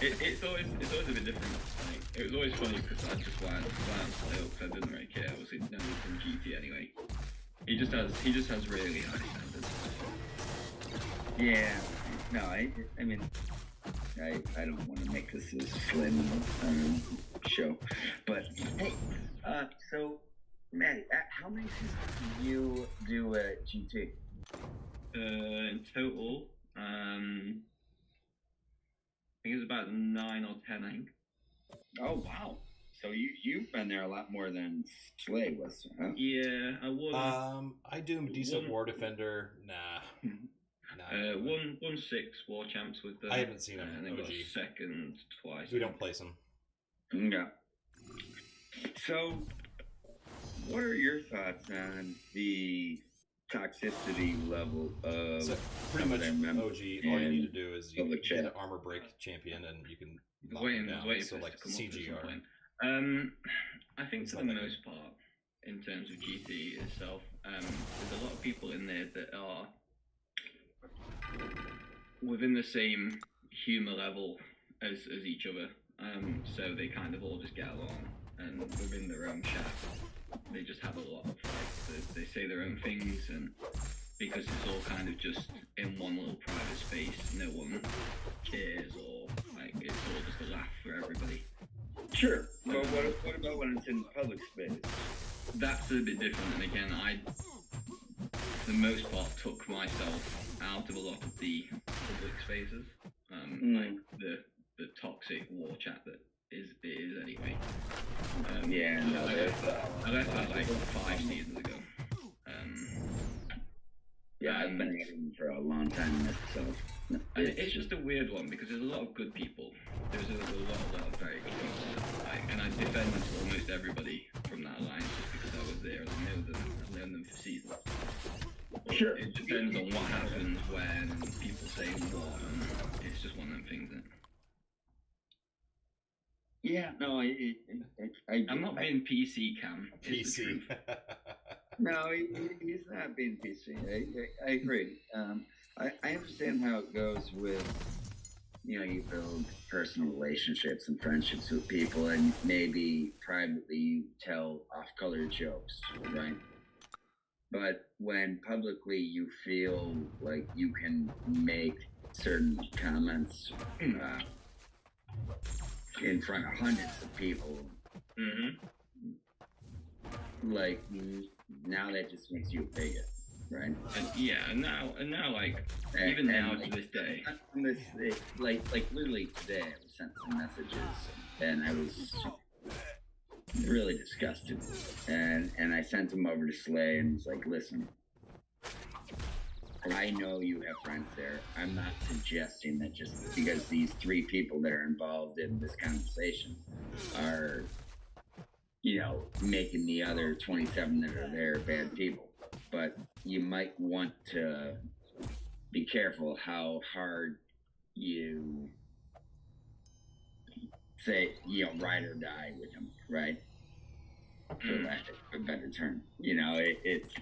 It's always a bit different. Like, it was always funny because I just went Slay up because I didn't really care. Obviously, no one from GT anyway. He just has really high standards. Yeah. No, I mean, I don't want to make this a slim show, but hey, so Maddie, how many seasons do you do at GT? In total, I think it's about 9 or 10. I think. Oh wow! So you've been there a lot more than Slay was, huh? Yeah, I won. I do decent War Defender. Nah. Won 6 war champs with them. I haven't seen him. And then got OG. second twice. We don't place him. Yeah. So, what are your thoughts on the toxicity level of So pretty much them OG. All you need to do is you public get an chat? armor break champion and you can knock Waiting, him down. waiting So for like this to come up at some CGR. point. I think It's for not the that most part, in terms of GT itself, there's a lot of people in there that are within the same humor level as each other. So they kind of all just get along, and within their own chat, they just have a lot of they say their own things, and because it's all kind of just in one little private space, no one cares, or like it's all just a laugh for everybody. Sure. But what about when it's in public space? That's a bit different, and again, I, for the most part, took myself out of a lot of the public spaces, like the toxic war chat that it is anyway. Yeah, no, I left that like 5 seasons ago. yeah, I've been at him for a long time myself. And it's just a weird one because there's a lot of good people. There's a lot of very good people. And I defend almost everybody from that alliance just because I was there and I know them. I've known them for seasons. Sure. It depends on what happens when people say what, and it's just one of them things. Yeah, no, I'm not being PC, Cam. It's the PC. truth. No, he's not being PC. I agree. I understand how it goes with, you build personal relationships and friendships with people, and maybe privately you tell off-color jokes, right? But when publicly you feel like you can make certain comments in front of hundreds of people, like now that just makes you a bigot, right? And now, like even now to this day, like literally today, I was sent some messages, and I was really disgusted, and I sent them over to Slay and was like, listen, I know you have friends there. I'm not suggesting that just because these 3 people that are involved in this conversation are making the other 27 that are there bad people. But you might want to be careful how hard you say, ride or die with them, right? For lack of a better term. It's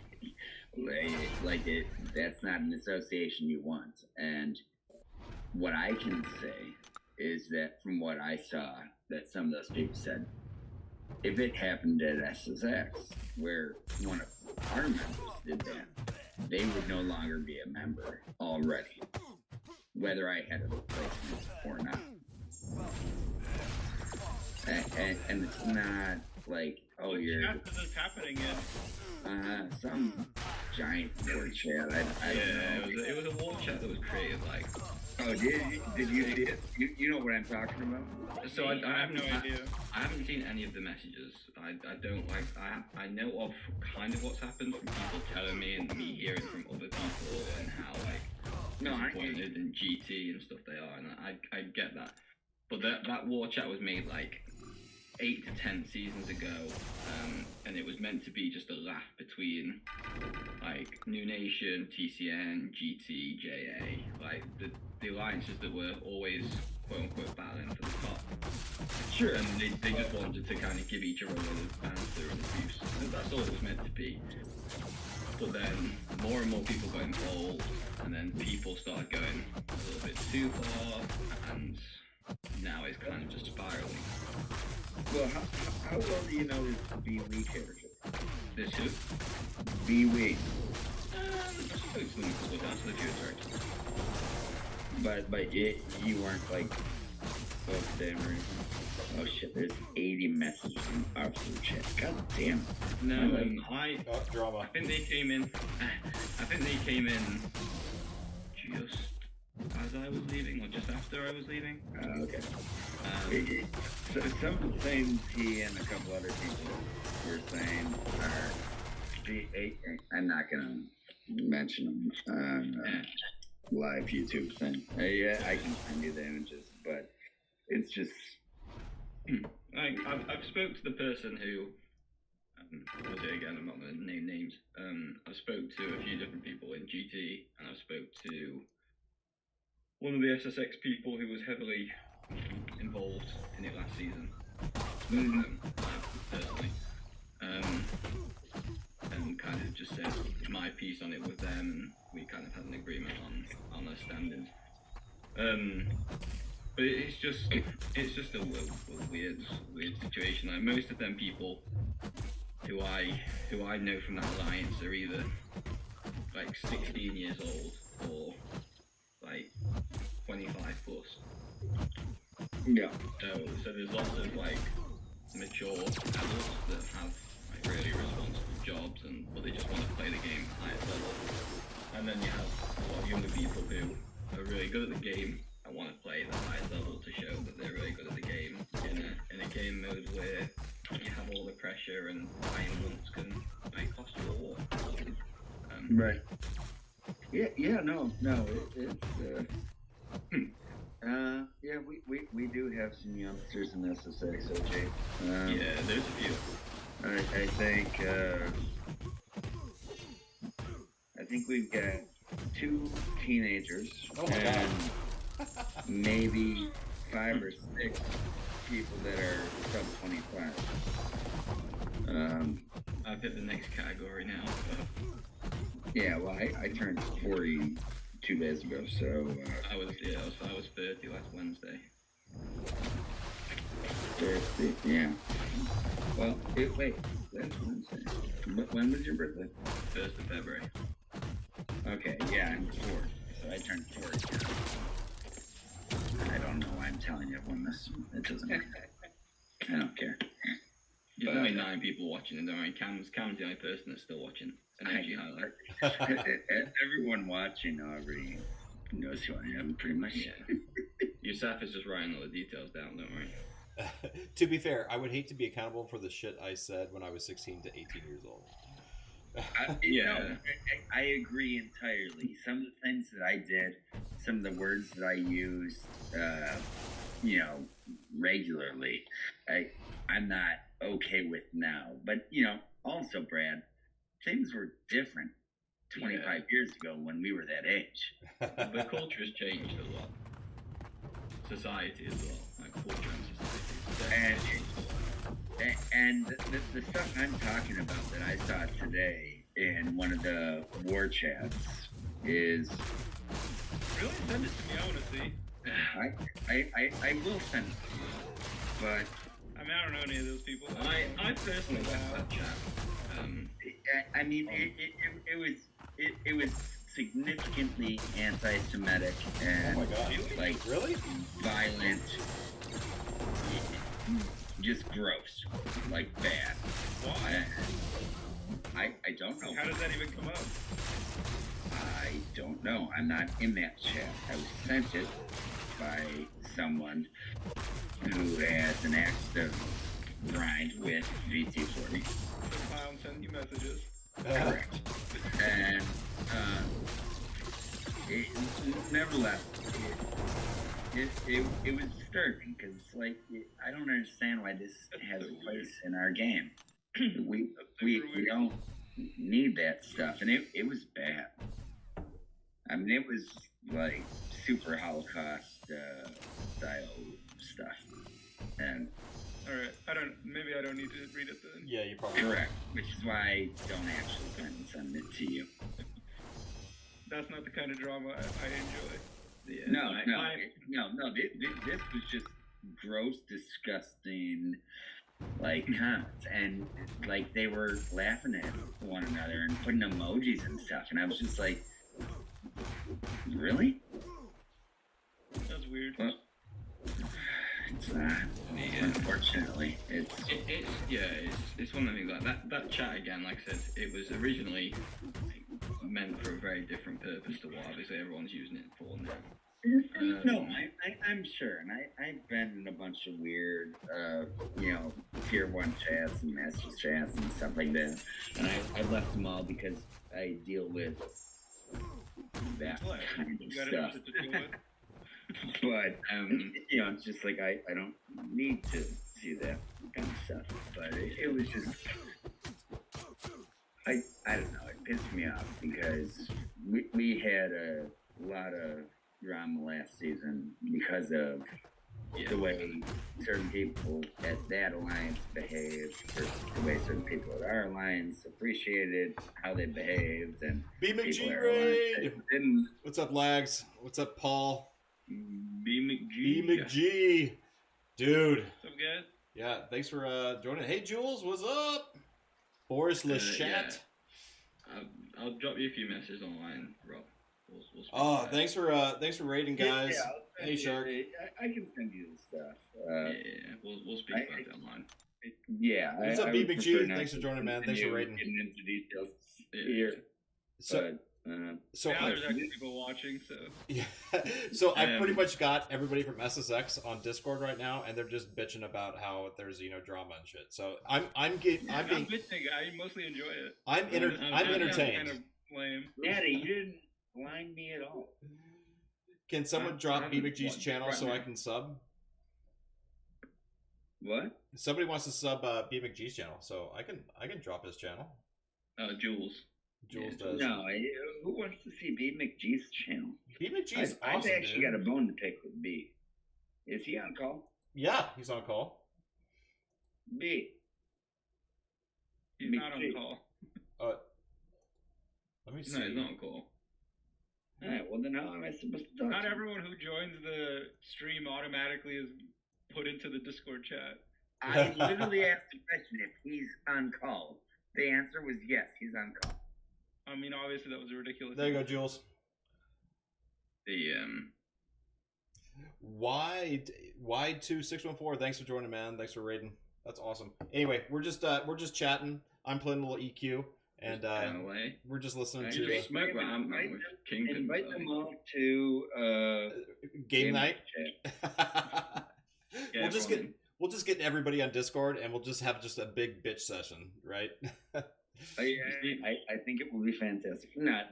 that's not an association you want. And what I can say is that from what I saw, that some of those people said, if it happened at SSX, where one of our members did that, they would no longer be a member already, whether I had a replacement or not. And it's not like, What chat is this happening in? some giant word chat. I don't know. It was a war chat that was created like. Oh, did you see it? You know what I'm talking about? So I have no idea. I haven't seen any of the messages. I don't like. I know of kind of what's happened from people telling me and me hearing from other people and how disappointed in GT and stuff they are, and I get that. But that war chat was made like 8 to 10 seasons ago, and it was meant to be just a laugh between like New Nation, TCN, GT, JA, like the alliances that were always quote unquote battling for the top. Sure. And they just wanted to kind of give each other a little banter and abuse. And that's all it was meant to be. But then more and more people got involved, and then people started going a little bit too far, and now it's kind of just spiraling. Well, how well do you know this B-Wee character? This who? B-Wee. I spoke to them a couple of times for the future. But you weren't like close to him or anything? Oh shit, there's 80 messages in our group chat. God damn it. No, Drama. I think they came in just as I was leaving, or just after I was leaving. Okay. So some of the things he and a couple other people were saying are, I'm not gonna mention them on live YouTube thing. Yeah, I can send you the images, but it's just. I've spoke to the person who. What was it again? I'm not going to name names. I spoke to a few different people in GT, and I spoke to one of the SSX people who was heavily involved in it last season. Personally, and kind of just said my piece on it with them, and we kind of had an agreement on our standings. But it's just a weird situation. Like most of them people who I know from that alliance are either like 16 years old or like 25 plus. Yeah. So there's lots of like mature adults that have like really responsible jobs, but they just want to play the game at the highest level. And then you have a lot of younger people who are really good at the game and want to play the highest level to show that they're really good at the game in a game mode where you have all the pressure and dying once can like cost you a war. Right. Yeah, no, it's yeah, we do have some youngsters in SSX, OJ. Yeah, there's a few. I think we've got 2 teenagers God. Maybe 5 or 6 people that are sub 25. I've hit the next category now. Yeah, well, I turned 40 2 days ago, so I was 30 last Wednesday. 30, yeah. Well, wait, that's Wednesday. When was your birthday? 1st of February. Okay, yeah, I'm 4, so I turned 40. I don't know why I'm telling you when this. It doesn't matter. I don't care. There's only 9 people watching, and don't worry, Cam's the only person that's still watching an AG highlight. Everyone watching already knows who I am, pretty much. Yeah. Yusuf is just writing all the details down, don't worry. To be fair, I would hate to be accountable for the shit I said when I was 16 to 18 years old. I agree entirely. Some of the things that I did, some of the words that I used, regularly, I'm not okay with now. But also, Brad, things were different 25 years ago when we were that age. The culture has changed a lot. Society as well, like culture and society. And the stuff I'm talking about that I saw today in one of the war chats is Really? Send it to me. I want to see. I will send it to you, but I mean, I don't know any of those people. I personally left that chat. I mean it was significantly anti-Semitic and Oh my God. like Really? violent, just gross, like bad. Why? I don't know. How does that even come up? I don't know. I'm not in that chat. I was sent it by someone who has an active grind with VT40. The clown sends you messages. Correct. And nevertheless, it was disturbing because I don't understand why this has a place in our game. We don't need that stuff, and it was bad. I mean, it was like super Holocaust style stuff, and Alright, maybe I don't need to read it then. Yeah, you probably. correct, which is why I don't actually send it to you. That's not the kind of drama I enjoy. Yeah, No. This was just gross, disgusting, like comments, and like they were laughing at one another and putting emojis and stuff, and I was just like, really? That's weird. Well, it's not. Unfortunately, it's it's one of the things like that chat again. Like I said, it was originally meant for a very different purpose to what obviously everyone's using it for now. no, I'm sure, and I've been in a bunch of weird, tier 1 chats and master chats and stuff like that, and I left them all because I deal with that kind of You got stuff. enough to deal with. But it's just like I don't need to see that kind of stuff. But it was just I don't know. It pissed me off because we had a lot of drama last season because of the way certain people at that alliance behaved versus the way certain people at our alliance appreciated how they behaved, and B people McG at our alliance raid. didn't. What's up, Lags? What's up, Paul? B B McG, dude. What's up, guys? Yeah, thanks for joining. Hey, Jules, what's up? Boris Lechat. I'll drop you a few messages online, Rob. We'll speak Oh, about it. thanks for raiding, guys. Yeah, Hey, Shark. I can send you the stuff. We'll speak about it online. Yeah. What's up, I B would McG? prefer not Thanks for to joining, man. Thanks for continue raiding. Getting into details Yeah. here. So, Now there's actually people watching, so yeah. So I pretty much got everybody from SSX on Discord right now, and they're just bitching about how there's drama and shit. So I'm being bitching. I mostly enjoy it. I'm entertained. Kind of lame. Natty, you didn't blind me at all. Can someone drop B McG's channel so I Right. can sub? What? Somebody wants to sub B McG's channel, so I can drop his channel. Jules. Jules Yeah, does. No, who wants to see B McG's channel? B McG's I've awesome, actually dude. got a bone to pick with B. Is he on call? Yeah, he's on call. B. He's not on McG. call. Let me see. No, it's not a call. Alright, well then how am I supposed to talk Not to him? everyone who joins the stream automatically is put into the Discord chat. I literally asked the question if he's on call. The answer was yes, he's on call. I mean, obviously that was a ridiculous. There you go, Jules. The Y2614. Thanks for joining, man. Thanks for raiding. That's awesome. Anyway, we're just chatting. I'm playing a little EQ, and away. we're just listening You to just smoke that Ant-Man with Kingpin. Invite them all to game night. chat. Yeah, We'll just get everybody on Discord, and we'll just have just a big bitch session, right? I think it will be fantastic. My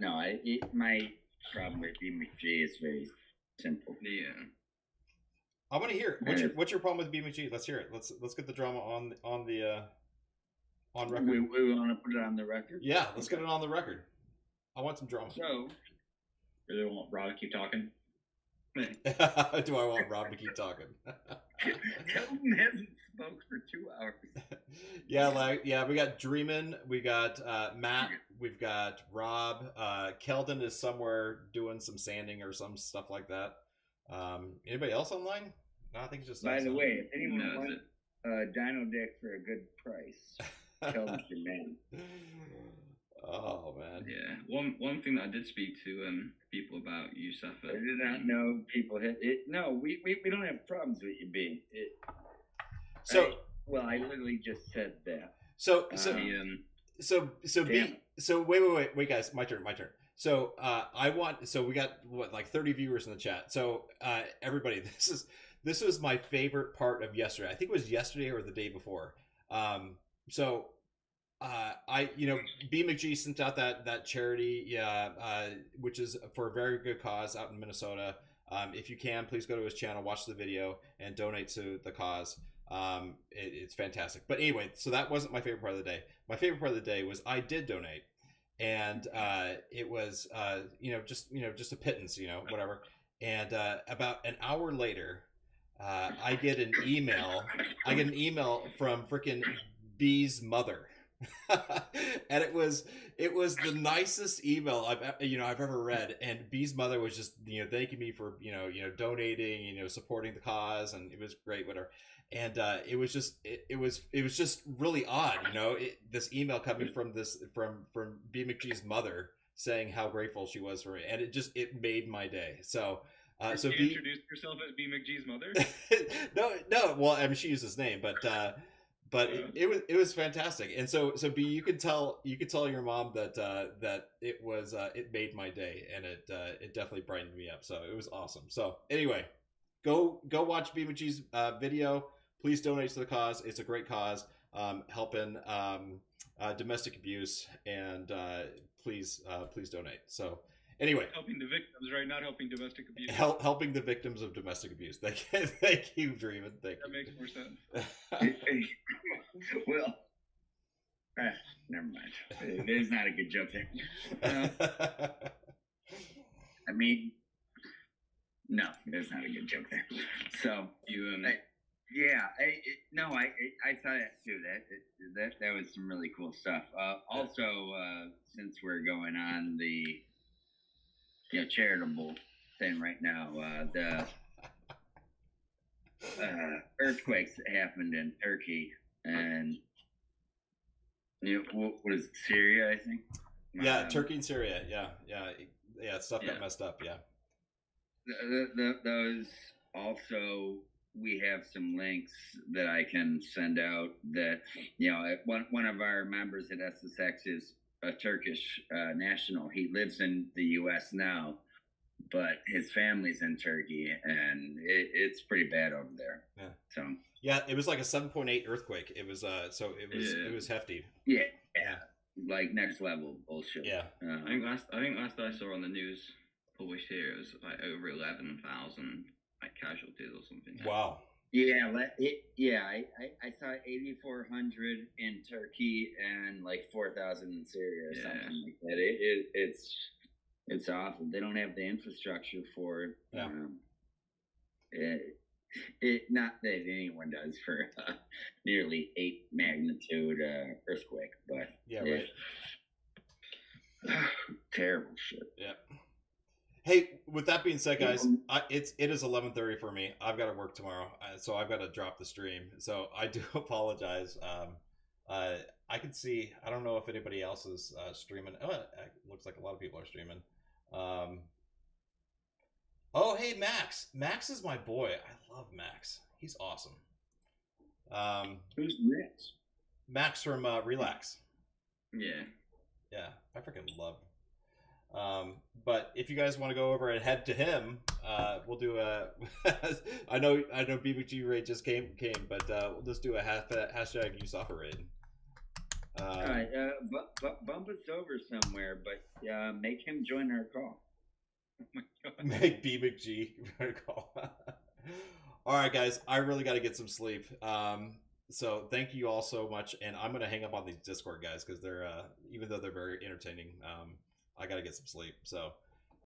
problem with B McG is very simple. Yeah. I want to hear it. What's your problem with BMG? Let's hear it. Let's get the drama on record. We want to put it on the record. Yeah, let's get it on the record. I want some drama. So, Really want Rob to keep talking? Do I want Rob to keep talking? Kelton hasn't spoke for 2 hours. Yeah, we got Dreamin', we got Matt, we've got Rob. Keldon is somewhere doing some sanding or some stuff like that. Anybody else online? No, I think it's just. By the us. way, if anyone No, wants Dino Dick for a good price, Kelton's your man. Oh man. Yeah. One thing that I did speak to people about Yusafa. I did not know people hit it. No, we don't have problems with you being it. So I literally just said that. so Damn. wait guys, my turn. So we got like 30 viewers in the chat. So everybody, this was my favorite part of yesterday. I think it was yesterday or the day before. B McG sent out that charity, which is for a very good cause out in Minnesota. If you can, please go to his channel, watch the video, and donate to the cause. It's fantastic. But anyway, so that wasn't my favorite part of the day. My favorite part of the day was I did donate, and it was just a pittance, whatever. And about an hour later, I get an email. From freaking B's mother. And it was the nicest email I've ever read, and B's mother was just thanking me for donating, supporting the cause, and it was great, whatever. And it was just really odd, this email coming from B McG's mother saying how grateful she was for me, and it made my day. So so you introduced yourself as B McG's mother? no, well, I mean, she used his name, but it was fantastic. And so B, you could tell your mom that it made my day, and it definitely brightened me up. So it was awesome. So anyway, go watch B McG's video. Please donate to the cause. It's a great cause, helping domestic abuse, and please donate. So anyway, helping the victims, right? Not helping domestic abuse. Helping the victims of domestic abuse. Thank you, Dreamin'. Thank you. That makes more sense. Well, never mind. There's not a good joke there. I mean, no, there's not a good joke there. So You I saw that too. That was some really cool stuff. Also, since we're going on the charitable thing right now, the earthquakes that happened in Turkey and what is it, Syria, I think. Yeah, Turkey and Syria. Yeah. Stuff got messed up. Yeah. Those also, we have some links that I can send out. That one of our members at SSX is a Turkish national. He lives in the U.S. now, but his family's in Turkey, and it's pretty bad over there. Yeah. So. Yeah, it was like a 7.8 earthquake. It was it was hefty. Yeah. Like next level bullshit. Yeah. I think last I saw on the news published here, it was like over 11,000 like casualties or something. Wow. Yeah, I saw 8,400 in Turkey and like 4,000 in Syria or something like that. It's awful. They don't have the infrastructure for it. Yeah. Not that anyone does for nearly 8 magnitude earthquake, but yeah, right. Terrible shit. Yeah. Hey, with that being said, guys, it is 11:30 for me. I've got to work tomorrow, so I've got to drop the stream. So I do apologize. I can see. I don't know if anybody else is streaming. Oh, it looks like a lot of people are streaming. Oh, hey, Max. Max is my boy. I love Max. He's awesome. Who's Max? Max from Relax. Yeah. Yeah, I freaking love him. But if you guys want to go over and head to him, we'll do a. I know BBG raid just came, but we'll just do a hashtag Yusafa raid. All right, bump us over somewhere, but make him join our call. Oh my God. Make BBG call. All right, guys, I really got to get some sleep. So thank you all so much, and I'm gonna hang up on these Discord guys because they're even though they're very entertaining, I got to get some sleep. So